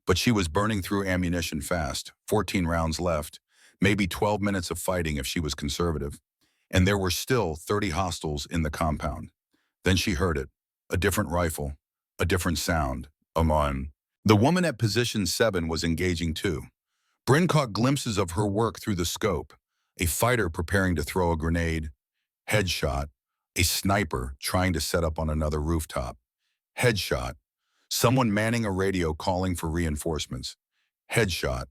But she was burning through ammunition fast. 14 rounds left. Maybe 12 minutes of fighting if she was conservative. And there were still 30 hostiles in the compound. Then she heard it. A different rifle. A different sound. Amon. The woman at position 7 was engaging too. Bryn caught glimpses of her work through the scope. A fighter preparing to throw a grenade. Headshot. A sniper trying to set up on another rooftop. Headshot. Someone manning a radio calling for reinforcements. Headshot.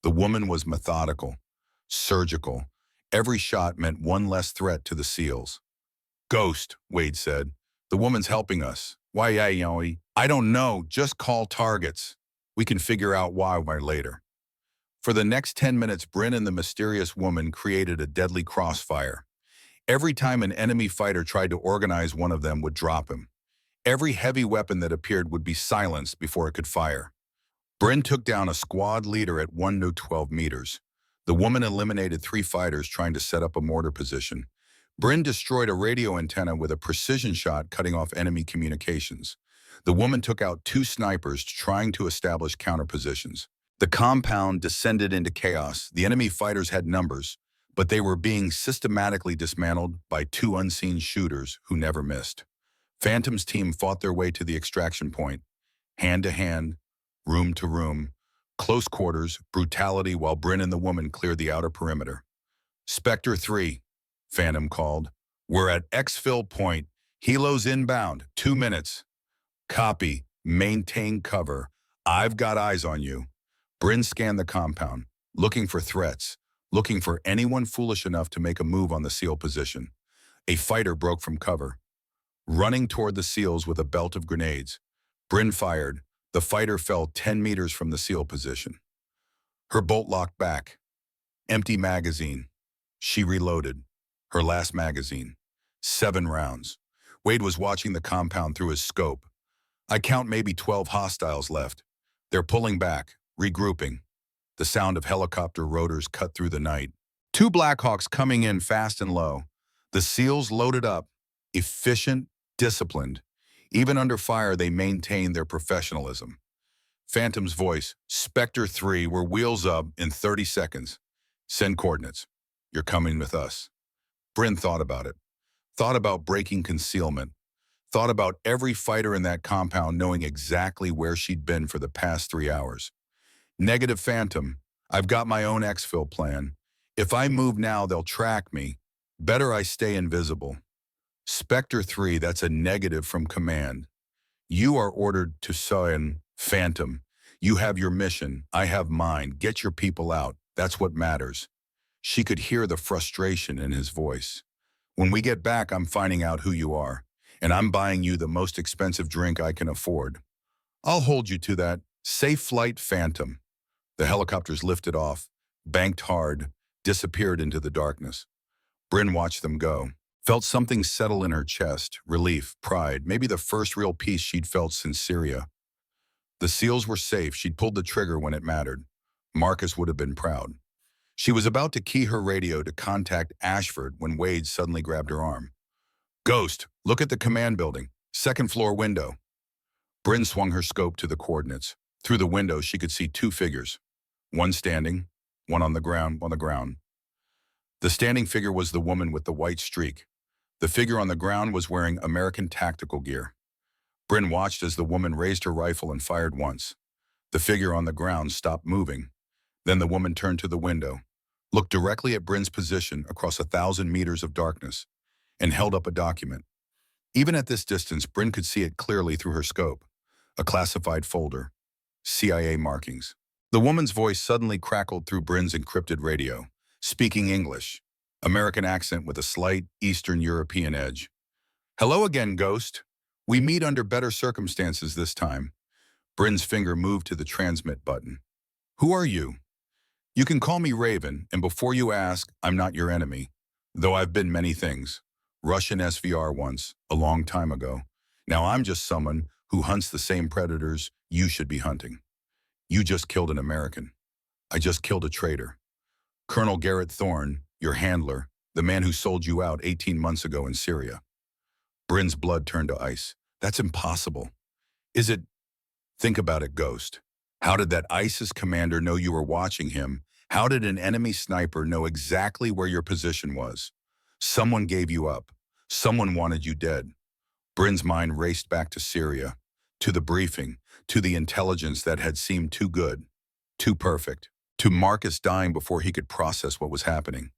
The woman was methodical, surgical. Every shot meant one less threat to the SEALs. Ghost, Wade said. The woman's helping us. Why, yeah, I don't know. Just call targets. We can figure out why later. For the next 10 minutes, Bryn and the mysterious woman created a deadly crossfire. Every time an enemy fighter tried to organize, one of them would drop him. Every heavy weapon that appeared would be silenced before it could fire. Bryn took down a squad leader at 1 to 12 meters. The woman eliminated 3 fighters trying to set up a mortar position. Bryn destroyed a radio antenna with a precision shot, cutting off enemy communications. The woman took out 2 snipers trying to establish counter positions. The compound descended into chaos. The enemy fighters had numbers, but they were being systematically dismantled by 2 unseen shooters who never missed. Phantom's team fought their way to the extraction point, hand to hand, room to room, close quarters, brutality, while Bryn and the woman cleared the outer perimeter. Spectre 3, Phantom called. We're at exfil point. Helos inbound. 2 minutes. Copy. Maintain cover. I've got eyes on you. Bryn scanned the compound, looking for threats, looking for anyone foolish enough to make a move on the SEAL position. A fighter broke from cover, running toward the SEALs with a belt of grenades. Bryn fired. The fighter fell 10 meters from the SEAL position. Her bolt locked back. Empty magazine. She reloaded. Her last magazine. 7 rounds. Wade was watching the compound through his scope. I count maybe 12 hostiles left. They're pulling back, regrouping. The sound of helicopter rotors cut through the night. 2 Blackhawks coming in fast and low. The SEALs loaded up, efficient, disciplined. Even under fire, they maintained their professionalism. Phantom's voice, Spectre 3, we're wheels up in 30 seconds. Send coordinates. You're coming with us. Bryn thought about it. Thought about breaking concealment. Thought about every fighter in that compound knowing exactly where she'd been for the past 3 hours. Negative, Phantom. I've got my own exfil plan. If I move now, they'll track me. Better I stay invisible. Spectre 3, that's a negative from command. You are ordered to sign. Phantom. You have your mission. I have mine. Get your people out. That's what matters. She could hear the frustration in his voice. When we get back, I'm finding out who you are, and I'm buying you the most expensive drink I can afford. I'll hold you to that. Safe flight, Phantom. The helicopters lifted off, banked hard, disappeared into the darkness. Bryn watched them go. Felt something settle in her chest, relief, pride, maybe the first real peace she'd felt since Syria. The SEALs were safe. She'd pulled the trigger when it mattered. Marcus would have been proud. She was about to key her radio to contact Ashford when Wade suddenly grabbed her arm. Ghost, look at the command building. 2nd floor window. Bryn swung her scope to the coordinates. Through the window, she could see 2 figures. One standing, one on the ground. The standing figure was the woman with the white streak. The figure on the ground was wearing American tactical gear. Bryn watched as the woman raised her rifle and fired once. The figure on the ground stopped moving. Then the woman turned to the window, looked directly at Bryn's position across 1,000 meters of darkness, and held up a document. Even at this distance, Bryn could see it clearly through her scope. A classified folder. CIA markings. The woman's voice suddenly crackled through Bryn's encrypted radio, speaking English, American accent with a slight Eastern European edge. Hello again, Ghost. We meet under better circumstances this time. Bryn's finger moved to the transmit button. Who are you? You can call me Raven, and before you ask, I'm not your enemy, though I've been many things. Russian SVR once, a long time ago. Now I'm just someone who hunts the same predators you should be hunting. You just killed an American. I just killed a traitor. Colonel Garrett Thorne, your handler, the man who sold you out 18 months ago in Syria. Bryn's blood turned to ice. That's impossible. Is it? Think about it, Ghost. How did that ISIS commander know you were watching him? How did an enemy sniper know exactly where your position was? Someone gave you up. Someone wanted you dead. Bryn's mind raced back to Syria, to the briefing, to the intelligence that had seemed too good, too perfect, to Marcus dying before he could process what was happening.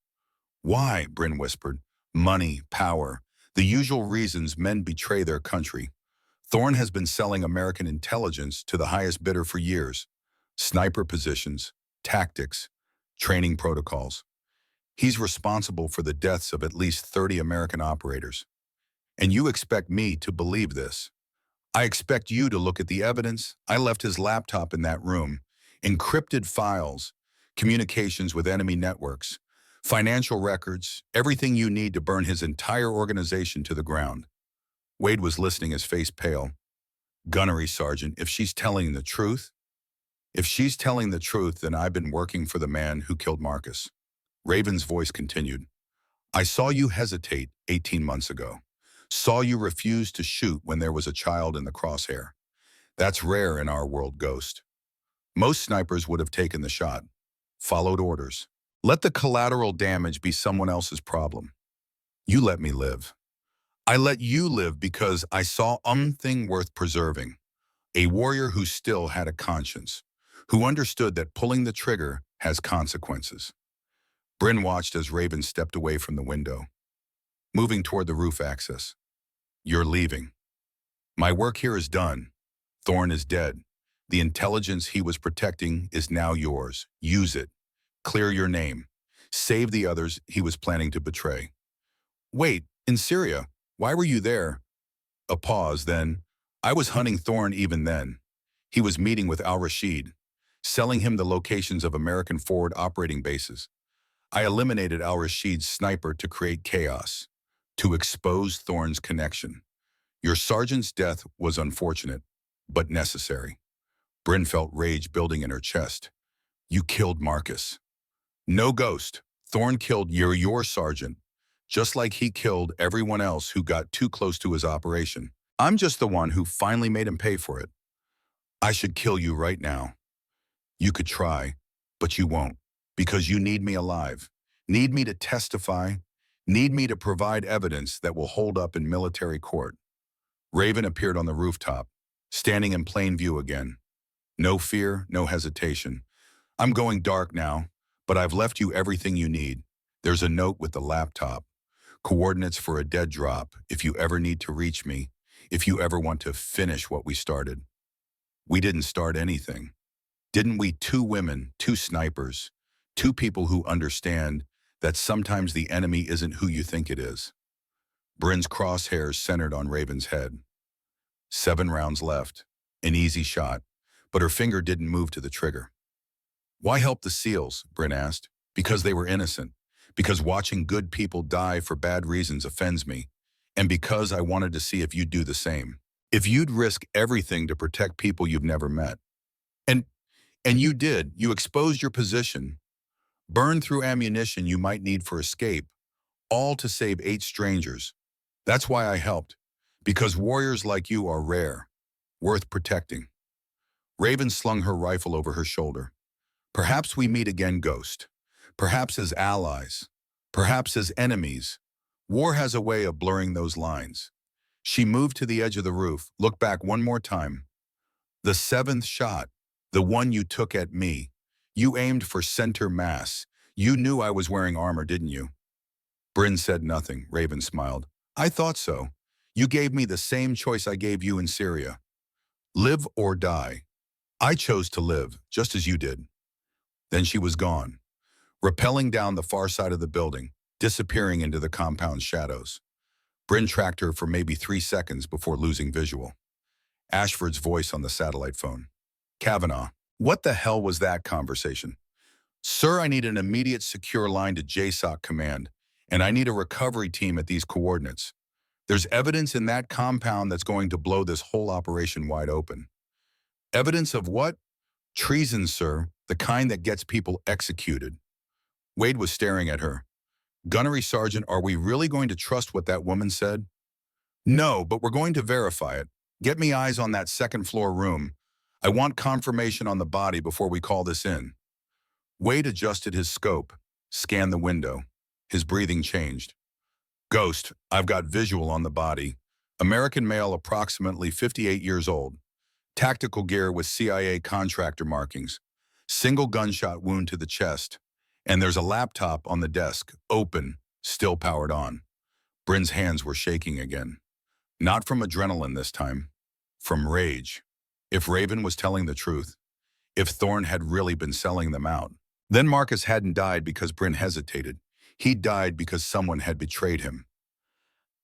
Why? Bryn whispered. Money, power, the usual reasons men betray their country. Thorne has been selling American intelligence to the highest bidder for years. Sniper positions, tactics, training protocols. He's responsible for the deaths of at least 30 American operators. And you expect me to believe this? I expect you to look at the evidence. I left his laptop in that room, encrypted files, communications with enemy networks, financial records, everything you need to burn his entire organization to the ground. Wade was listening, his face pale. Gunnery Sergeant, if she's telling the truth, if she's telling the truth, then I've been working for the man who killed Marcus. Raven's voice continued. I saw you hesitate 18 months ago. Saw you refuse to shoot when there was a child in the crosshair. That's rare in our world, Ghost. Most snipers would have taken the shot, followed orders. Let the collateral damage be someone else's problem. You let me live. I let you live because I saw something worth preserving. A warrior who still had a conscience, who understood that pulling the trigger has consequences. Bryn watched as Raven stepped away from the window, moving toward the roof access. You're leaving. My work here is done. Thorne is dead. The intelligence he was protecting is now yours. Use it. Clear your name. Save the others he was planning to betray. Wait, in Syria, why were you there? A pause, then. I was hunting Thorne even then. He was meeting with al-Rashid, selling him the locations of American forward operating bases. I eliminated al-Rashid's sniper to create chaos, to expose Thorne's connection. Your sergeant's death was unfortunate, but necessary. Bryn felt rage building in her chest. You killed Marcus. No, Ghost. Thorne killed your sergeant, just like he killed everyone else who got too close to his operation. I'm just the one who finally made him pay for it. I should kill you right now. You could try, but you won't, because you need me alive, need me to testify, need me to provide evidence that will hold up in military court. Raven appeared on the rooftop, standing in plain view again. No fear, no hesitation. I'm going dark now, but I've left you everything you need. There's a note with the laptop. Coordinates for a dead drop if you ever need to reach me, if you ever want to finish what we started. We didn't start anything. Didn't we? Two women, two snipers, two people who understand that sometimes the enemy isn't who you think it is. Bryn's crosshairs centered on Raven's head. 7 rounds left, an easy shot, but her finger didn't move to the trigger. Why help the SEALs? Bryn asked. Because they were innocent. Because watching good people die for bad reasons offends me. And because I wanted to see if you'd do the same. If you'd risk everything to protect people you've never met. And you did. You exposed your position, burned through ammunition you might need for escape, all to save 8 strangers. That's why I helped. Because warriors like you are rare, worth protecting. Raven slung her rifle over her shoulder. Perhaps we meet again, Ghost. Perhaps as allies. Perhaps as enemies. War has a way of blurring those lines. She moved to the edge of the roof, looked back one more time. The 7th shot, the one you took at me. You aimed for center mass. You knew I was wearing armor, didn't you? Bryn said nothing. Raven smiled. I thought so. You gave me the same choice I gave you in Syria. Live or die. I chose to live, just as you did. Then she was gone, rappelling down the far side of the building, disappearing into the compound's shadows. Bryn tracked her for maybe 3 seconds before losing visual. Ashford's voice on the satellite phone. Kavanaugh, what the hell was that conversation? Sir, I need an immediate secure line to JSOC command, and I need a recovery team at these coordinates. There's evidence in that compound that's going to blow this whole operation wide open. Evidence of what? Treason, sir, the kind that gets people executed. Wade was staring at her. Gunnery Sergeant, are we really going to trust what that woman said? No, but we're going to verify it. Get me eyes on that 2nd floor room. I want confirmation on the body before we call this in. Wade adjusted his scope, scanned the window. His breathing changed. Ghost, I've got visual on the body. American male, approximately 58 years old. Tactical gear with CIA contractor markings. Single gunshot wound to the chest. And there's a laptop on the desk, open, still powered on. Bryn's hands were shaking again. Not from adrenaline this time. from rage. If Raven was telling the truth, if Thorne had really been selling them out, then Marcus hadn't died because Bryn hesitated. He died because someone had betrayed him.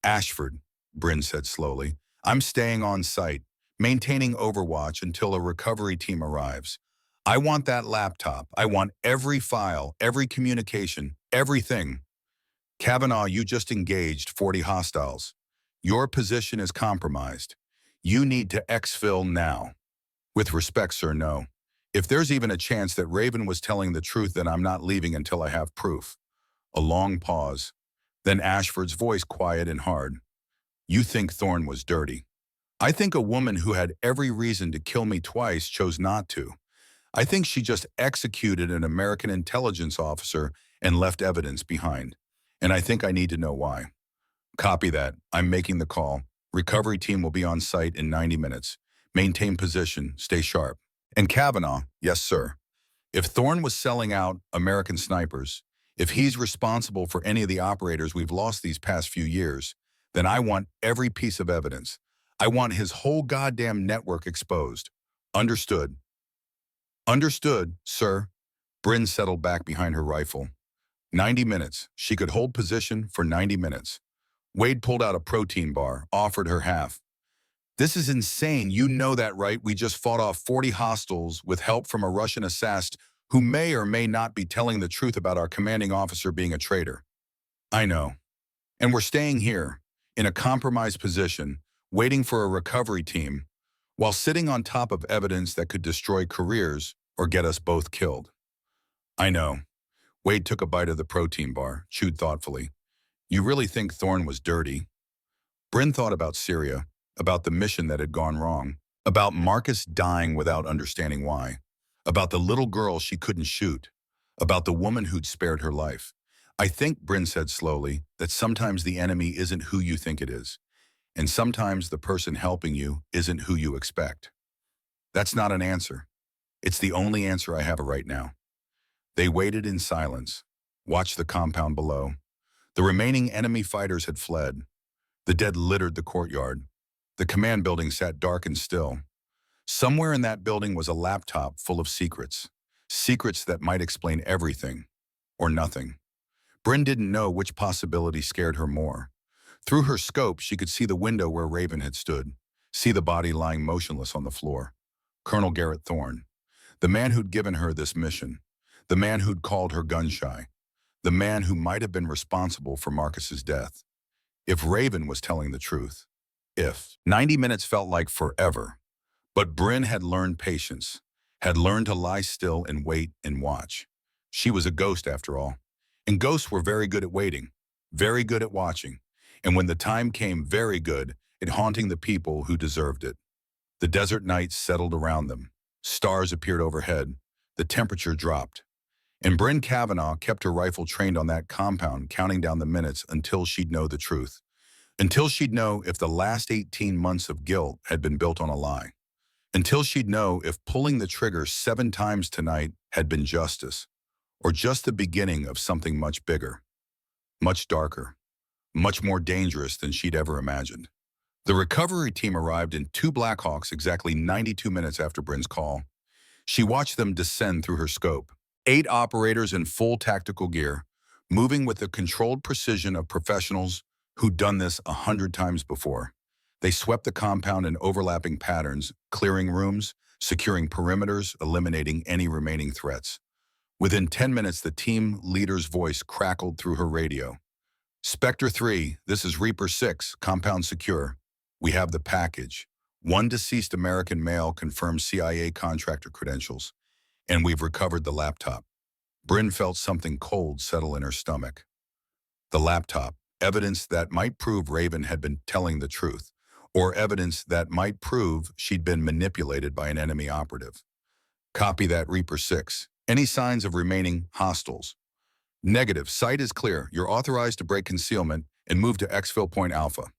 Ashford, Bryn said slowly, I'm staying on site, maintaining overwatch until a recovery team arrives. I want that laptop. I want every file, every communication, everything. Kavanaugh, you just engaged 40 hostiles. Your position is compromised. You need to exfil now. With respect, sir, no. If there's even a chance that Raven was telling the truth, then I'm not leaving until I have proof. A long pause. Then Ashford's voice quiet and hard. You think Thorne was dirty. I think a woman who had every reason to kill me twice chose not to. I think she just executed an American intelligence officer and left evidence behind. And I think I need to know why. Copy that. I'm making the call. Recovery team will be on site in 90 minutes. Maintain position. Stay sharp. And Kavanaugh, yes, sir. If Thorne was selling out American snipers, if he's responsible for any of the operators we've lost these past few years, then I want every piece of evidence. I want his whole goddamn network exposed. Understood. Understood, sir. Bryn settled back behind her rifle. 90 minutes. She could hold position for 90 minutes. Wade pulled out a protein bar, offered her half. This is insane. You know that, right? We just fought off 40 hostiles with help from a Russian assassin who may or may not be telling the truth about our commanding officer being a traitor. I know. And we're staying here, in a compromised position, waiting for a recovery team, while sitting on top of evidence that could destroy careers or get us both killed. I know. Wade took a bite of the protein bar, chewed thoughtfully. You really think Thorne was dirty? Bryn thought about Syria, about the mission that had gone wrong, about Marcus dying without understanding why, about the little girl she couldn't shoot, about the woman who'd spared her life. I think, Bryn said slowly, that sometimes the enemy isn't who you think it is, and sometimes the person helping you isn't who you expect. That's not an answer. It's the only answer I have right now. They waited in silence, watched the compound below. The remaining enemy fighters had fled. The dead littered the courtyard. The command building sat dark and still. Somewhere in that building was a laptop full of secrets. Secrets that might explain everything, or nothing. Bryn didn't know which possibility scared her more. Through her scope, she could see the window where Raven had stood, see the body lying motionless on the floor. Colonel Garrett Thorne, the man who'd given her this mission, the man who'd called her gun-shy, the man who might have been responsible for Marcus's death. If Raven was telling the truth, if 90 minutes felt like forever, but Bryn had learned patience, had learned to lie still and wait and watch. She was a ghost after all, and ghosts were very good at waiting, very good at watching, and when the time came, very good at haunting the people who deserved it. The desert nights settled around them. Stars appeared overhead. The temperature dropped. And Bryn Kavanaugh kept her rifle trained on that compound, counting down the minutes until she'd know the truth. Until she'd know if the last 18 months of guilt had been built on a lie. Until she'd know if pulling the trigger 7 times tonight had been justice, or just the beginning of something much bigger, much darker, much more dangerous than she'd ever imagined. The recovery team arrived in 2 Blackhawks exactly 92 minutes after Bryn's call. She watched them descend through her scope. 8 operators in full tactical gear, moving with the controlled precision of professionals who'd done this 100 times before. They swept the compound in overlapping patterns, clearing rooms, securing perimeters, eliminating any remaining threats. Within 10 minutes, the team leader's voice crackled through her radio. Spectre 3, this is Reaper 6, compound secure. We have the package. 1 deceased American male confirmed CIA contractor credentials, and we've recovered the laptop. Bryn felt something cold settle in her stomach. The laptop, evidence that might prove Raven had been telling the truth, or evidence that might prove she'd been manipulated by an enemy operative. Copy that, Reaper 6. Any signs of remaining hostiles? Negative. Site is clear. You're authorized to break concealment and move to exfil point Alpha.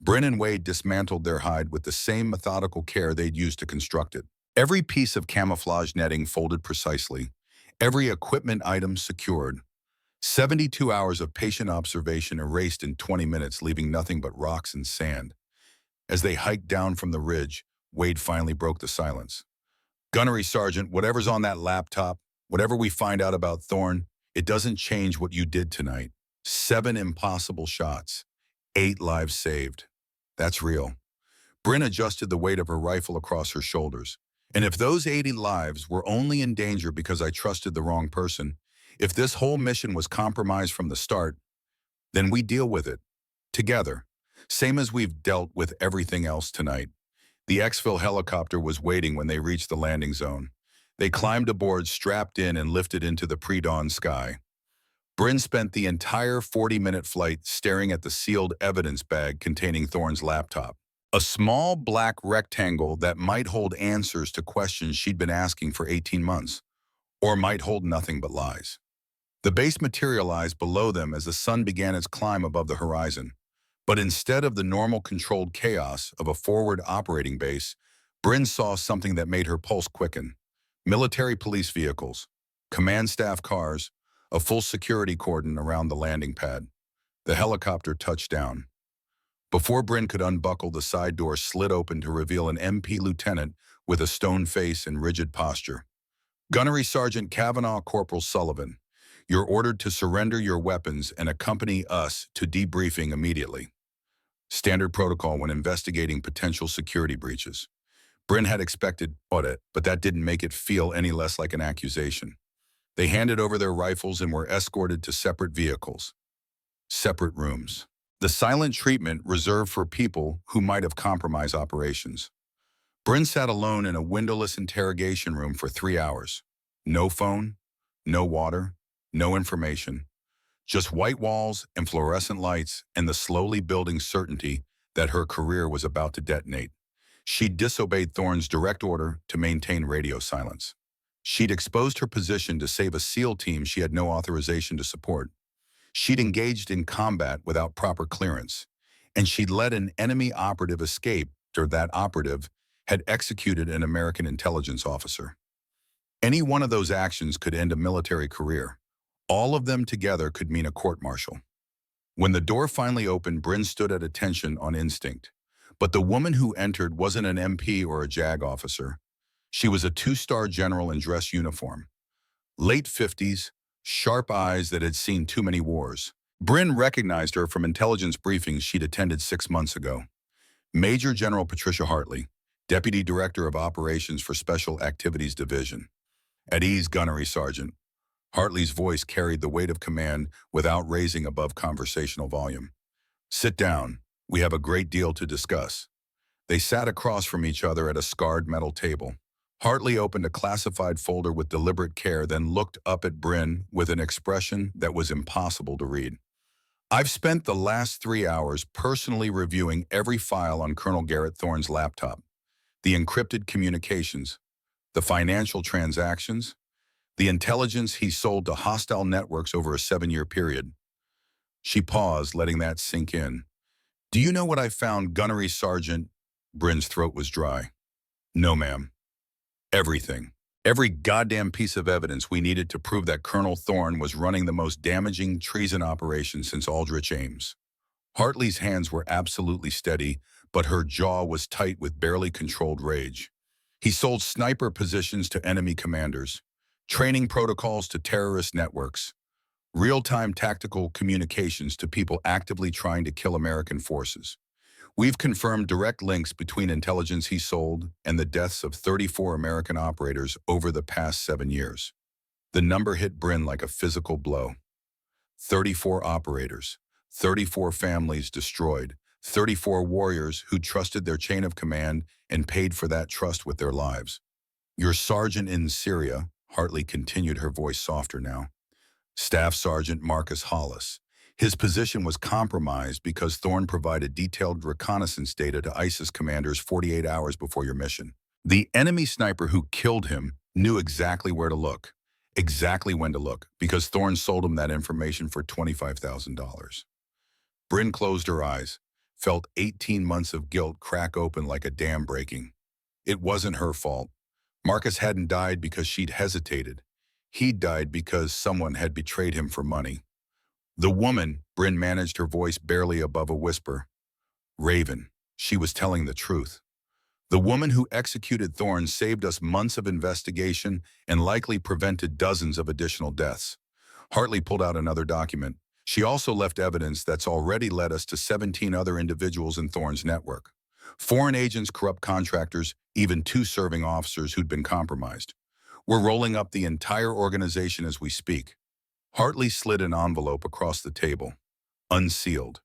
Bryn and Wade dismantled their hide with the same methodical care they'd used to construct it. Every piece of camouflage netting folded precisely, every equipment item secured. 72 hours of patient observation erased in 20 minutes, leaving nothing but rocks and sand. As they hiked down from the ridge, Wade finally broke the silence. Gunnery Sergeant, whatever's on that laptop, whatever we find out about Thorne, it doesn't change what you did tonight. 7 impossible shots, 8 lives saved. That's real. Bryn adjusted the weight of her rifle across her shoulders. And if those 80 lives were only in danger because I trusted the wrong person, if this whole mission was compromised from the start, then we deal with it. Together. Same as we've dealt with everything else tonight. The exfil helicopter was waiting when they reached the landing zone. They climbed aboard, strapped in, and lifted into the pre-dawn sky. Bryn spent the entire 40-minute flight staring at the sealed evidence bag containing Thorne's laptop. A small black rectangle that might hold answers to questions she'd been asking for 18 months, or might hold nothing but lies. The base materialized below them as the sun began its climb above the horizon. But instead of the normal controlled chaos of a forward operating base, Bryn saw something that made her pulse quicken. Military police vehicles, command staff cars, a full security cordon around the landing pad. The helicopter touched down. Before Bryn could unbuckle, the side door slid open to reveal an MP lieutenant with a stone face and rigid posture. Gunnery Sergeant Kavanaugh Corporal Sullivan, you're ordered to surrender your weapons and accompany us to debriefing immediately. Standard protocol when investigating potential security breaches. Bryn had expected audit, but that didn't make it feel any less like an accusation. They handed over their rifles and were escorted to separate vehicles. Separate rooms. The silent treatment reserved for people who might have compromised operations. Bryn sat alone in a windowless interrogation room for 3 hours. No phone, no water, no information. Just white walls and fluorescent lights and the slowly building certainty that her career was about to detonate. She'd disobeyed Thorne's direct order to maintain radio silence. She'd exposed her position to save a SEAL team she had no authorization to support. She'd engaged in combat without proper clearance. And she'd let an enemy operative escape after that operative had executed an American intelligence officer. Any one of those actions could end a military career. All of them together could mean a court-martial. When the door finally opened, Bryn stood at attention on instinct. But the woman who entered wasn't an MP or a JAG officer. She was a 2-star general in dress uniform. Late 50s, sharp eyes that had seen too many wars. Bryn recognized her from intelligence briefings she'd attended 6 months ago. Major General Patricia Hartley, Deputy Director of Operations for Special Activities Division. At ease, Gunnery Sergeant. Hartley's voice carried the weight of command without raising above conversational volume. Sit down. We have a great deal to discuss. They sat across from each other at a scarred metal table. Hartley opened a classified folder with deliberate care, then looked up at Bryn with an expression that was impossible to read. I've spent the last 3 hours personally reviewing every file on Colonel Garrett Thorne's laptop. The encrypted communications, the financial transactions, the intelligence he sold to hostile networks over a 7-year period. She paused, letting that sink in. Do you know what I found, Gunnery Sergeant? Bryn's throat was dry. No, ma'am. Everything. Every goddamn piece of evidence we needed to prove that Colonel Thorne was running the most damaging treason operation since Aldrich Ames. Hartley's hands were absolutely steady, but her jaw was tight with barely controlled rage. He sold sniper positions to enemy commanders, training protocols to terrorist networks, real-time tactical communications to people actively trying to kill American forces. We've confirmed direct links between intelligence he sold and the deaths of 34 American operators over the past 7 years. The number hit Bryn like a physical blow. 34 operators, 34 families destroyed, 34 warriors who trusted their chain of command and paid for that trust with their lives. Your sergeant in Syria, Hartley continued, her voice softer now. Staff Sergeant Marcus Hollis. His position was compromised because Thorne provided detailed reconnaissance data to ISIS commanders 48 hours before your mission. The enemy sniper who killed him knew exactly where to look, exactly when to look, because Thorne sold him that information for $25,000. Bryn closed her eyes, felt 18 months of guilt crack open like a dam breaking. It wasn't her fault. Marcus hadn't died because she'd hesitated. He'd died because someone had betrayed him for money. The woman, Bryn managed her voice barely above a whisper. Raven. She was telling the truth. The woman who executed Thorne saved us months of investigation and likely prevented dozens of additional deaths. Hartley pulled out another document. She also left evidence that's already led us to 17 other individuals in Thorne's network. Foreign agents, corrupt contractors, even 2 serving officers who'd been compromised. We're rolling up the entire organization as we speak. Hartley slid an envelope across the table, unsealed.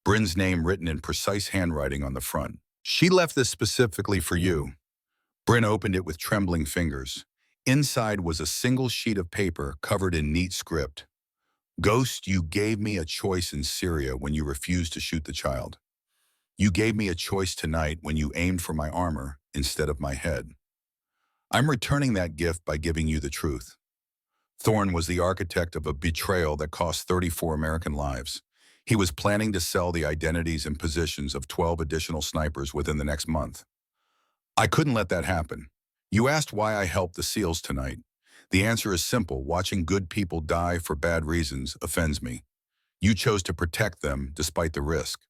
Bryn's name written in precise handwriting on the front. She left this specifically for you. Bryn opened it with trembling fingers. Inside was a single sheet of paper covered in neat script. Ghost, you gave me a choice in Syria when you refused to shoot the child. You gave me a choice tonight when you aimed for my armor instead of my head. I'm returning that gift by giving you the truth. Thorne was the architect of a betrayal that cost 34 American lives. He was planning to sell the identities and positions of 12 additional snipers within the next month. I couldn't let that happen. You asked why I helped the SEALs tonight. The answer is simple. Watching good people die for bad reasons offends me. You chose to protect them despite the risk.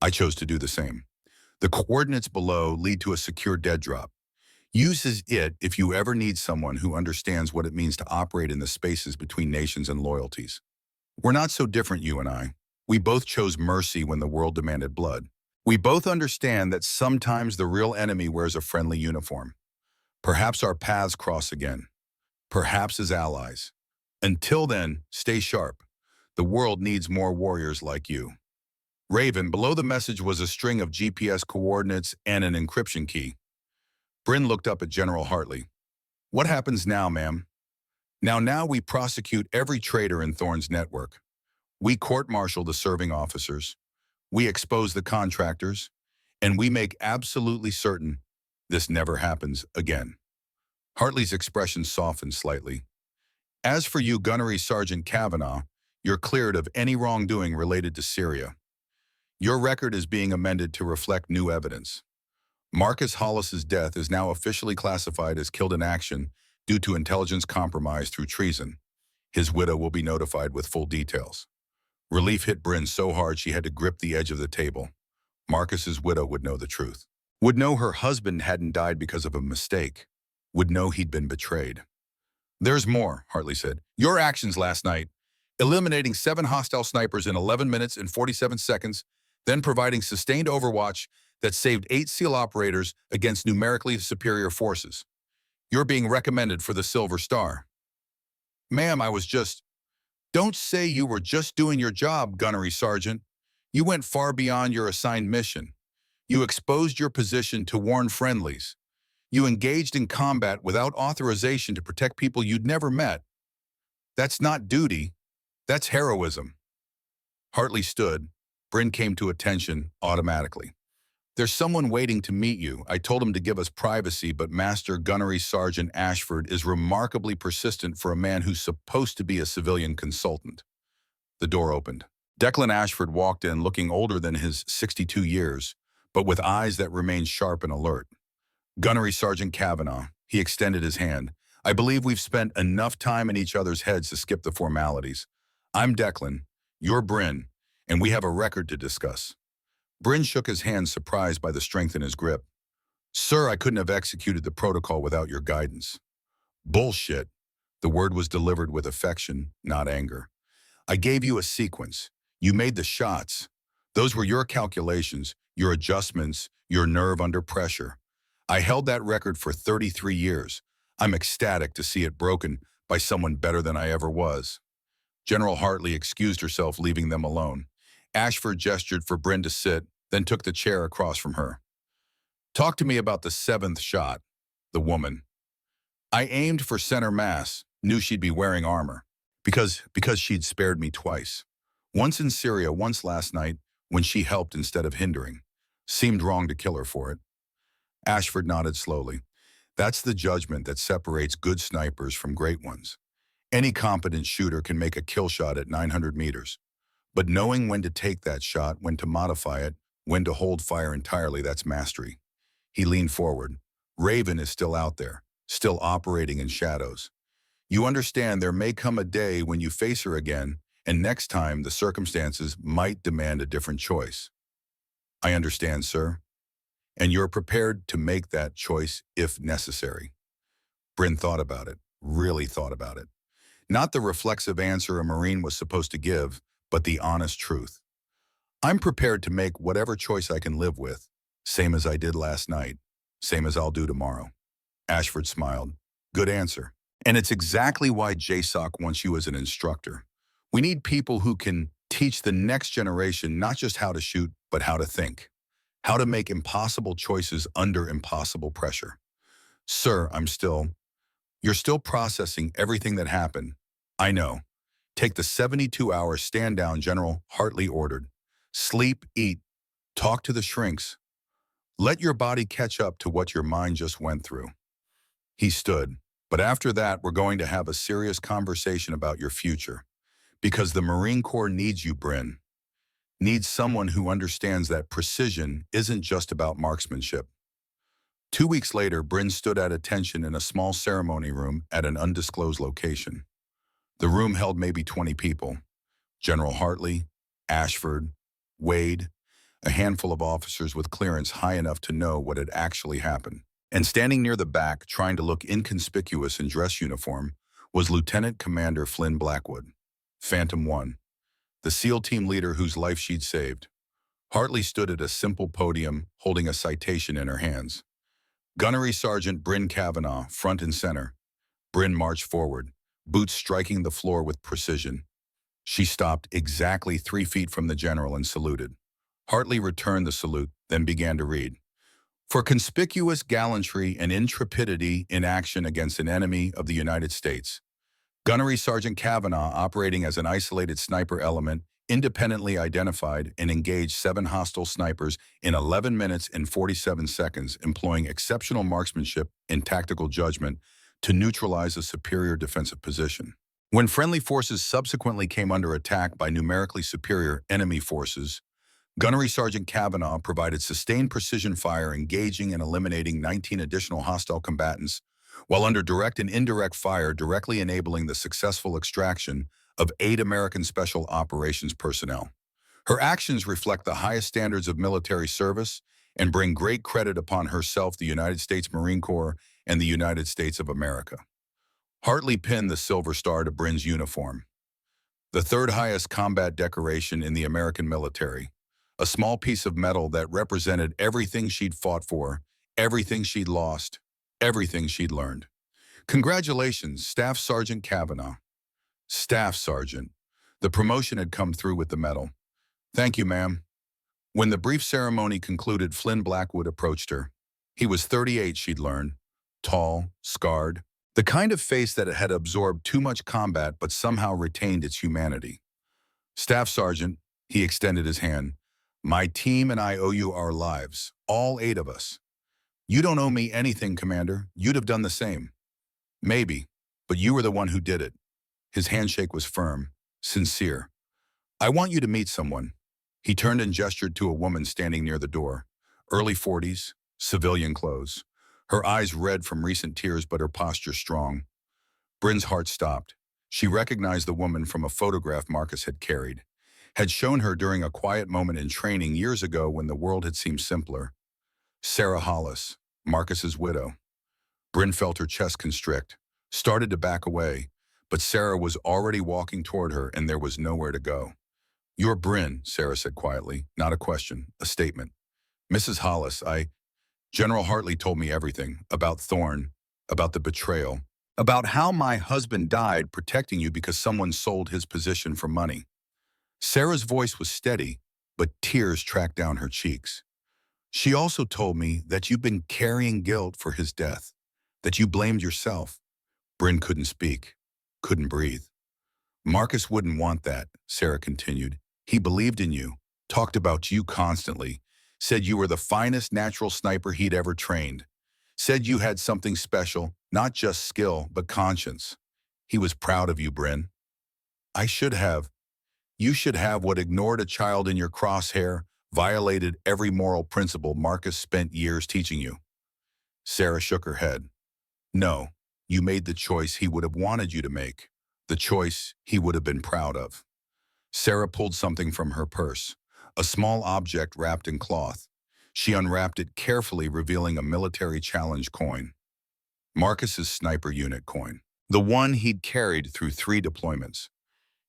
I chose to do the same. The coordinates below lead to a secure dead drop. Use it if you ever need someone who understands what it means to operate in the spaces between nations and loyalties. We're not so different, you and I. We both chose mercy when the world demanded blood. We both understand that sometimes the real enemy wears a friendly uniform. Perhaps our paths cross again. Perhaps as allies. Until then, stay sharp. The world needs more warriors like you. Raven, below the message was a string of GPS coordinates and an encryption key. Bryn looked up at General Hartley. What happens now, ma'am? Now we prosecute every traitor in Thorne's network. We court-martial the serving officers. We expose the contractors. And we make absolutely certain this never happens again. Hartley's expression softened slightly. As for you, Gunnery Sergeant Kavanaugh, you're cleared of any wrongdoing related to Syria. Your record is being amended to reflect new evidence. Marcus Hollis's death is now officially classified as killed in action due to intelligence compromise through treason. His widow will be notified with full details. Relief hit Bryn so hard she had to grip the edge of the table. Marcus's widow would know the truth. Would know her husband hadn't died because of a mistake. Would know he'd been betrayed. There's more, Hartley said. Your actions last night, eliminating 7 hostile snipers in 11 minutes and 47 seconds, then providing sustained overwatch that saved 8 SEAL operators against numerically superior forces. You're being recommended for the Silver Star. Ma'am, Don't say you were just doing your job, Gunnery Sergeant. You went far beyond your assigned mission. You exposed your position to warn friendlies. You engaged in combat without authorization to protect people you'd never met. That's not duty. That's heroism. Hartley stood. Bryn came to attention automatically. There's someone waiting to meet you. I told him to give us privacy, but Master Gunnery Sergeant Ashford is remarkably persistent for a man who's supposed to be a civilian consultant. The door opened. Declan Ashford walked in looking older than his 62 years, but with eyes that remained sharp and alert. Gunnery Sergeant Kavanaugh, he extended his hand. I believe we've spent enough time in each other's heads to skip the formalities. I'm Declan, you're Bryn, and we have a record to discuss. Bryn shook his hand, surprised by the strength in his grip. Sir, I couldn't have executed the protocol without your guidance. Bullshit. The word was delivered with affection, not anger. I gave you a sequence. You made the shots. Those were your calculations, your adjustments, your nerve under pressure. I held that record for 33 years. I'm ecstatic to see it broken by someone better than I ever was. General Hartley excused herself, leaving them alone. Ashford gestured for Bryn to sit, then took the chair across from her. Talk to me about the 7th shot, the woman. I aimed for center mass, knew she'd be wearing armor, because she'd spared me twice. Once in Syria, once last night, when she helped instead of hindering. Seemed wrong to kill her for it. Ashford nodded slowly. That's the judgment that separates good snipers from great ones. Any competent shooter can make a kill shot at 900 meters. But knowing when to take that shot, when to modify it, when to hold fire entirely, that's mastery. He leaned forward. Raven is still out there, still operating in shadows. You understand there may come a day when you face her again, and next time the circumstances might demand a different choice. I understand, sir. and you're prepared to make that choice if necessary. Bryn thought about it, really thought about it. Not the reflexive answer a Marine was supposed to give, but the honest truth. I'm prepared to make whatever choice I can live with, same as I did last night, same as I'll do tomorrow. Ashford smiled. Good answer. And it's exactly why JSOC wants you as an instructor. We need people who can teach the next generation not just how to shoot, but how to think, how to make impossible choices under impossible pressure. Sir, you're still processing everything that happened. I know. Take the 72-hour stand-down General Hartley ordered. Sleep, eat, talk to the shrinks. Let your body catch up to what your mind just went through. He stood. But after that, we're going to have a serious conversation about your future. Because the Marine Corps needs you, Bryn. Needs someone who understands that precision isn't just about marksmanship. 2 weeks later, Bryn stood at attention in a small ceremony room at an undisclosed location. The room held maybe 20 people. General Hartley, Ashford, Wade, a handful of officers with clearance high enough to know what had actually happened. And standing near the back, trying to look inconspicuous in dress uniform, was Lieutenant Commander Flynn Blackwood, Phantom 1, the SEAL team leader whose life she'd saved. Hartley stood at a simple podium, holding a citation in her hands. Gunnery Sergeant Bryn Kavanaugh, front and center. Bryn marched forward, boots striking the floor with precision. She stopped exactly 3 feet from the general and saluted. Hartley returned the salute, then began to read. For conspicuous gallantry and intrepidity in action against an enemy of the United States, Gunnery Sergeant Kavanaugh, operating as an isolated sniper element, independently identified and engaged 7 hostile snipers in 11 minutes and 47 seconds, employing exceptional marksmanship and tactical judgment to neutralize a superior defensive position. When friendly forces subsequently came under attack by numerically superior enemy forces, Gunnery Sergeant Kavanaugh provided sustained precision fire, engaging and eliminating 19 additional hostile combatants, while under direct and indirect fire directly enabling the successful extraction of 8 American Special Operations personnel. Her actions reflect the highest standards of military service and bring great credit upon herself, the United States Marine Corps, and the United States of America. Hartley pinned the Silver Star to Bryn's uniform, the 3rd highest combat decoration in the American military, a small piece of metal that represented everything she'd fought for, everything she'd lost, everything she'd learned. Congratulations, Staff Sergeant Kavanaugh. Staff Sergeant. The promotion had come through with the medal. Thank you, ma'am. When the brief ceremony concluded, Flynn Blackwood approached her. He was 38, she'd learned. Tall, scarred. The kind of face that had absorbed too much combat but somehow retained its humanity. Staff Sergeant, he extended his hand. My team and I owe you our lives, all 8 of us. You don't owe me anything, Commander. You'd have done the same. Maybe, but you were the one who did it. His handshake was firm, sincere. I want you to meet someone. He turned and gestured to a woman standing near the door, early 40s, civilian clothes. Her eyes red from recent tears, but her posture strong. Bryn's heart stopped. She recognized the woman from a photograph Marcus had carried, had shown her during a quiet moment in training years ago when the world had seemed simpler. Sarah Hollis, Marcus's widow. Bryn felt her chest constrict, started to back away, but Sarah was already walking toward her and there was nowhere to go. You're Bryn, Sarah said quietly, not a question, a statement. Mrs. Hollis, General Hartley told me everything, about Thorne, about the betrayal, about how my husband died protecting you because someone sold his position for money. Sarah's voice was steady, but tears tracked down her cheeks. She also told me that you've been carrying guilt for his death, that you blamed yourself. Bryn couldn't speak, couldn't breathe. Marcus wouldn't want that, Sarah continued. He believed in you, talked about you constantly, said you were the finest natural sniper he'd ever trained, said you had something special, not just skill, but conscience. He was proud of you, Bryn. I should have. You should have what ignored a child in your crosshair, violated every moral principle Marcus spent years teaching you. Sarah shook her head. No, you made the choice he would have wanted you to make, the choice he would have been proud of. Sarah pulled something from her purse, a small object wrapped in cloth. She unwrapped it carefully, revealing a military challenge coin. Marcus's sniper unit coin. The one he'd carried through 3 deployments.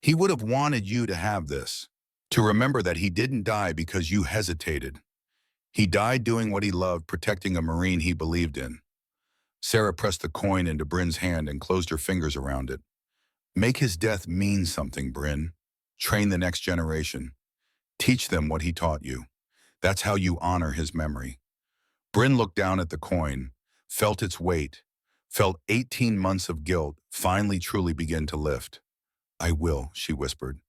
He would have wanted you to have this. To remember that he didn't die because you hesitated. He died doing what he loved, protecting a Marine he believed in. Sarah pressed the coin into Bryn's hand and closed her fingers around it. Make his death mean something, Bryn. Train the next generation. Teach them what he taught you. That's how you honor his memory. Bryn looked down at the coin, felt its weight, felt 18 months of guilt finally truly begin to lift. I will, she whispered.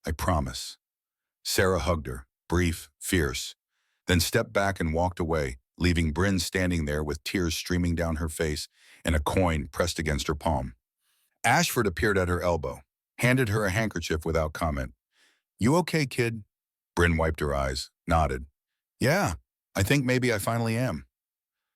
I promise. Sarah hugged her, brief, fierce, then stepped back and walked away, leaving Bryn standing there with tears streaming down her face and a coin pressed against her palm. Ashford appeared at her elbow, handed her a handkerchief without comment. You okay, kid? Bryn wiped her eyes, nodded. Yeah, I think maybe I finally am.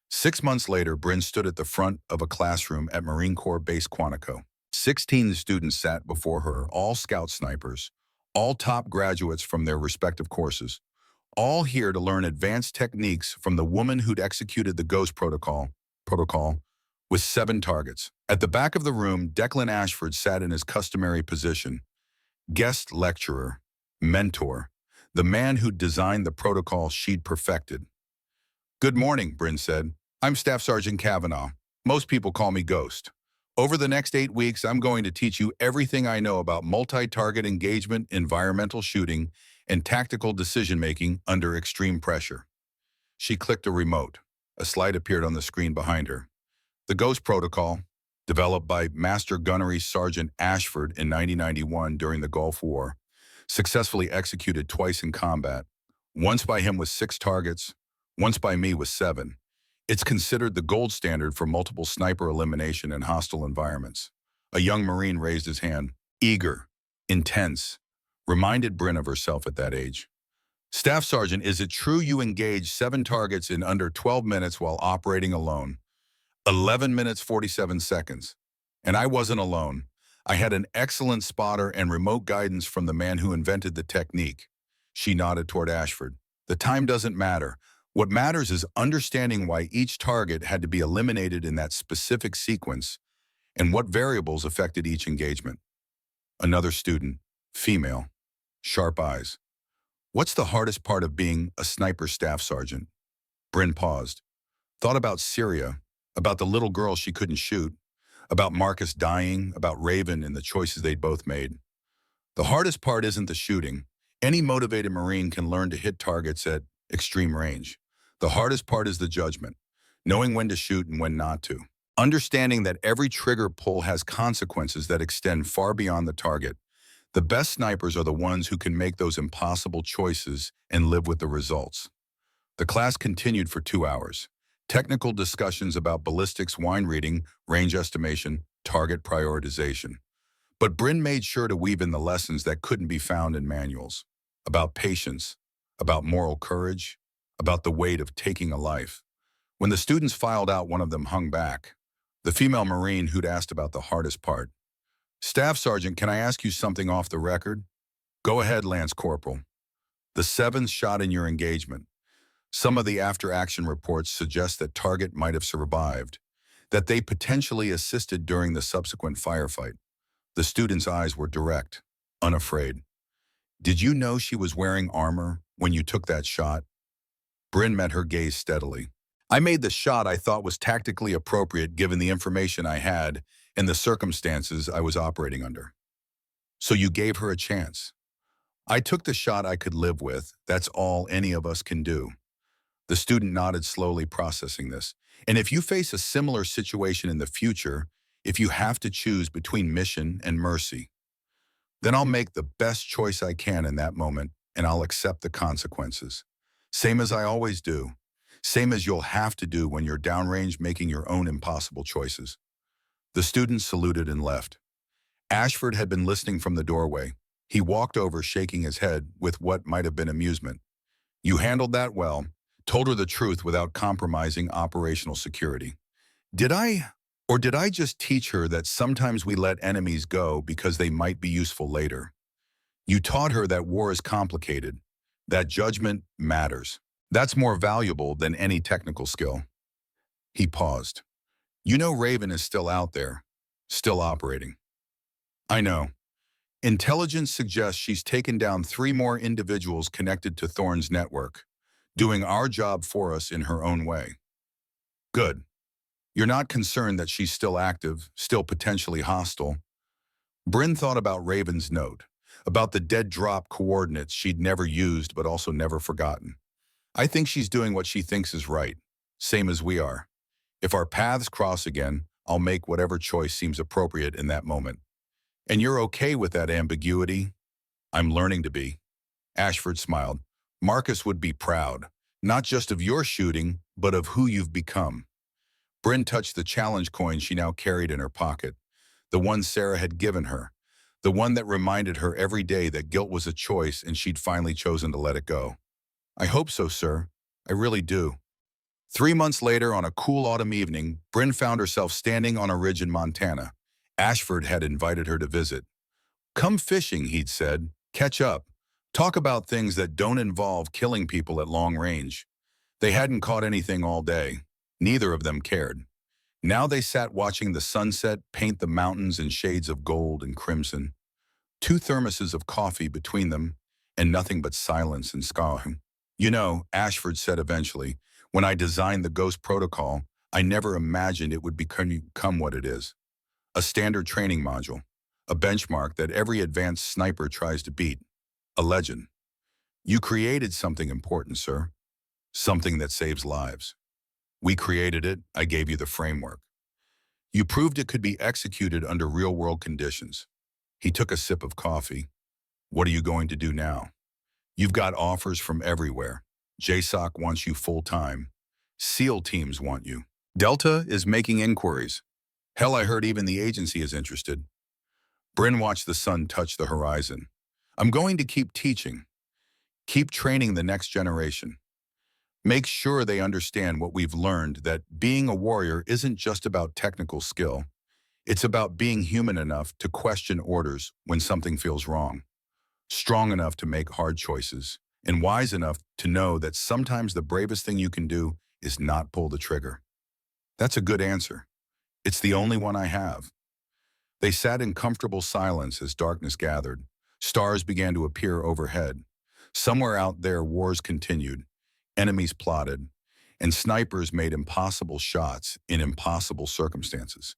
6 months later, Bryn stood at the front of a classroom at Marine Corps Base Quantico. 16 students sat before her, all scout snipers, all top graduates from their respective courses, all here to learn advanced techniques from the woman who'd executed the Ghost protocol with 7 targets. At the back of the room, Declan Ashford sat in his customary position, guest lecturer, mentor, the man who'd designed the protocol she'd perfected. Good morning, Bryn said. I'm Staff Sergeant Kavanaugh. Most people call me Ghost. Over the next 8 weeks, I'm going to teach you everything I know about multi-target engagement, environmental shooting, and tactical decision-making under extreme pressure. She clicked a remote. A slide appeared on the screen behind her. The Ghost Protocol, developed by Master Gunnery Sergeant Ashford in 1991 during the Gulf War, successfully executed twice in combat, once by him with 6 targets, once by me with 7. It's considered the gold standard for multiple sniper elimination in hostile environments. A young Marine raised his hand, eager, intense, reminded Bryn of herself at that age. Staff Sergeant, is it true you engaged 7 targets in under 12 minutes while operating alone? 11 minutes 47 seconds. And I wasn't alone. I had an excellent spotter and remote guidance from the man who invented the technique. She nodded toward Ashford. The time doesn't matter. What matters is understanding why each target had to be eliminated in that specific sequence and what variables affected each engagement. Another student, female, sharp eyes. What's the hardest part of being a sniper staff sergeant? Bryn paused, thought about Syria, about the little girl she couldn't shoot, about Marcus dying, about Raven and the choices they'd both made. The hardest part isn't the shooting. Any motivated Marine can learn to hit targets at extreme range. The hardest part is the judgment, knowing when to shoot and when not to. Understanding that every trigger pull has consequences that extend far beyond the target. The best snipers are the ones who can make those impossible choices and live with the results. The class continued for 2 hours. Technical discussions about ballistics, wine reading, range estimation, target prioritization. But Bryn made sure to weave in the lessons that couldn't be found in manuals. About patience, about moral courage, about the weight of taking a life. When the students filed out, one of them hung back. The female Marine who'd asked about the hardest part. Staff Sergeant, can I ask you something off the record? Go ahead, Lance Corporal. The 7th shot in your engagement. Some of the after-action reports suggest that target might have survived, that they potentially assisted during the subsequent firefight. The student's eyes were direct, unafraid. Did you know she was wearing armor when you took that shot? Bryn met her gaze steadily. I made the shot I thought was tactically appropriate given the information I had and the circumstances I was operating under. So you gave her a chance. I took the shot I could live with. That's all any of us can do. The student nodded slowly, processing this. And if you face a similar situation in the future, if you have to choose between mission and mercy, then I'll make the best choice I can in that moment, and I'll accept the consequences. Same as I always do. Same as you'll have to do when you're downrange making your own impossible choices. The student saluted and left. Ashford had been listening from the doorway. He walked over, shaking his head with what might have been amusement. You handled that well. Told her the truth without compromising operational security. Did I just teach her that sometimes we let enemies go because they might be useful later? You taught her that war is complicated, that judgment matters. That's more valuable than any technical skill. He paused. You know Raven is still out there, still operating. I know. Intelligence suggests she's taken down 3 more individuals connected to Thorne's network, doing our job for us in her own way. Good. You're not concerned that she's still active, still potentially hostile. Bryn thought about Raven's note, about the dead drop coordinates she'd never used but also never forgotten. I think she's doing what she thinks is right, same as we are. If our paths cross again, I'll make whatever choice seems appropriate in that moment. And you're okay with that ambiguity? I'm learning to be. Ashford smiled. Marcus would be proud, not just of your shooting, but of who you've become. Bryn touched the challenge coin she now carried in her pocket, the one Sarah had given her, the one that reminded her every day that guilt was a choice and she'd finally chosen to let it go. I hope so, sir. I really do. 3 months later, on a cool autumn evening, Bryn found herself standing on a ridge in Montana. Ashford had invited her to visit. Come fishing, he'd said. Catch up. Talk about things that don't involve killing people at long range. They hadn't caught anything all day. Neither of them cared. Now they sat watching the sunset paint the mountains in shades of gold and crimson. 2 thermoses of coffee between them, and nothing but silence and sky. You know, Ashford said eventually, when I designed the Ghost Protocol, I never imagined it would become what it is. A standard training module, a benchmark that every advanced sniper tries to beat, a legend. You created something important, sir. Something that saves lives. We created it, I gave you the framework. You proved it could be executed under real-world conditions. He took a sip of coffee. What are you going to do now? You've got offers from everywhere. JSOC wants you full-time. SEAL teams want you. Delta is making inquiries. Hell, I heard even the agency is interested. Bryn watched the sun touch the horizon. I'm going to keep teaching. Keep training the next generation. Make sure they understand what we've learned, that being a warrior isn't just about technical skill. It's about being human enough to question orders when something feels wrong, strong enough to make hard choices, and wise enough to know that sometimes the bravest thing you can do is not pull the trigger. That's a good answer. It's the only one I have. They sat in comfortable silence as darkness gathered. Stars began to appear overhead. Somewhere out there, wars continued. Enemies plotted, and snipers made impossible shots in impossible circumstances.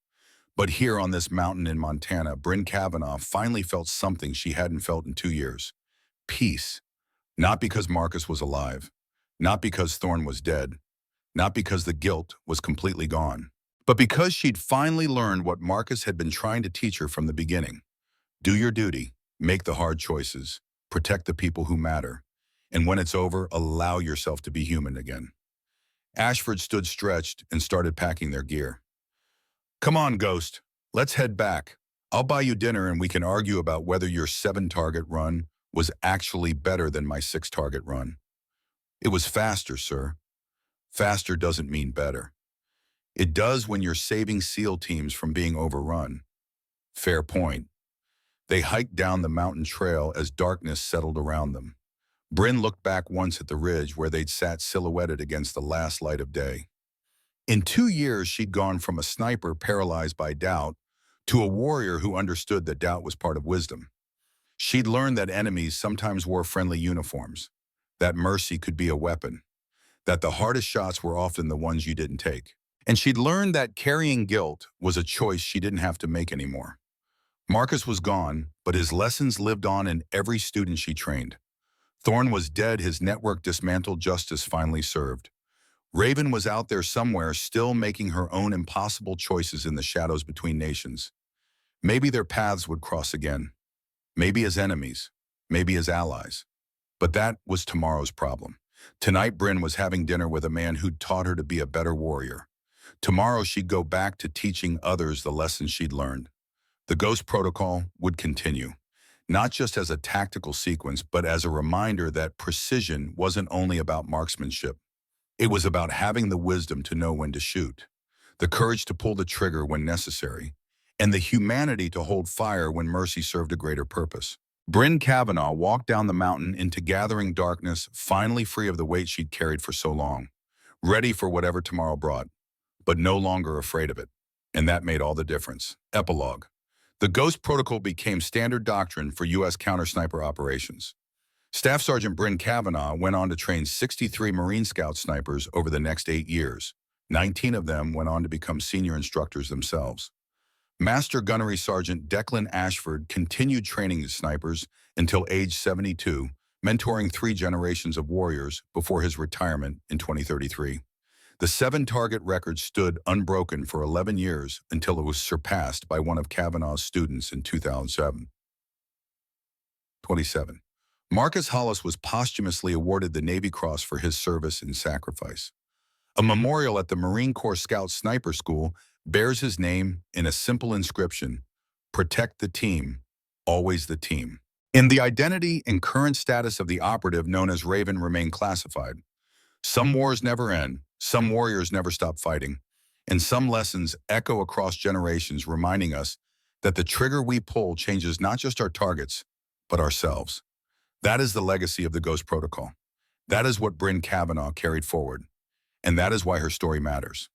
But here on this mountain in Montana, Bryn Kavanaugh finally felt something she hadn't felt in 2 years. Peace. Not because Marcus was alive, not because Thorne was dead, not because the guilt was completely gone, but because she'd finally learned what Marcus had been trying to teach her from the beginning. Do your duty, make the hard choices, protect the people who matter, and when it's over, allow yourself to be human again. Ashford stood stretched and started packing their gear. Come on, Ghost. Let's head back. I'll buy you dinner and we can argue about whether your 7-target run was actually better than my 6-target run. It was faster, sir. Faster doesn't mean better. It does when you're saving SEAL teams from being overrun. Fair point. They hiked down the mountain trail as darkness settled around them. Bryn looked back once at the ridge where they'd sat silhouetted against the last light of day. In 2 years, she'd gone from a sniper paralyzed by doubt to a warrior who understood that doubt was part of wisdom. She'd learned that enemies sometimes wore friendly uniforms, that mercy could be a weapon, that the hardest shots were often the ones you didn't take. And she'd learned that carrying guilt was a choice she didn't have to make anymore. Marcus was gone, but his lessons lived on in every student she trained. Thorne was dead, his network dismantled, justice finally served. Raven was out there somewhere, still making her own impossible choices in the shadows between nations. Maybe their paths would cross again. Maybe as enemies, maybe as allies. But that was tomorrow's problem. Tonight, Bryn was having dinner with a man who'd taught her to be a better warrior. Tomorrow, she'd go back to teaching others the lessons she'd learned. The Ghost Protocol would continue, not just as a tactical sequence, but as a reminder that precision wasn't only about marksmanship. It was about having the wisdom to know when to shoot, the courage to pull the trigger when necessary, and the humanity to hold fire when mercy served a greater purpose. Bryn Kavanaugh walked down the mountain into gathering darkness, finally free of the weight she'd carried for so long, ready for whatever tomorrow brought, but no longer afraid of it. And that made all the difference. Epilogue. The Ghost Protocol became standard doctrine for U.S. counter-sniper operations. Staff Sergeant Bryn Kavanaugh went on to train 63 Marine Scout snipers over the next 8 years. 19 of them went on to become senior instructors themselves. Master Gunnery Sergeant Declan Ashford continued training his snipers until age 72, mentoring 3 generations of warriors before his retirement in 2033. The 7-target record stood unbroken for 11 years until it was surpassed by one of Kavanaugh's students in 2007. 27. Marcus Hollis was posthumously awarded the Navy Cross for his service and sacrifice. A memorial at the Marine Corps Scout Sniper School bears his name in a simple inscription: "Protect the team, always the team." In the identity and current status of the operative known as Raven remain classified. Some wars never end, some warriors never stop fighting, and some lessons echo across generations, reminding us that the trigger we pull changes not just our targets, but ourselves. That is the legacy of the Ghost Protocol. That is what Bryn Kavanaugh carried forward, and that is why her story matters.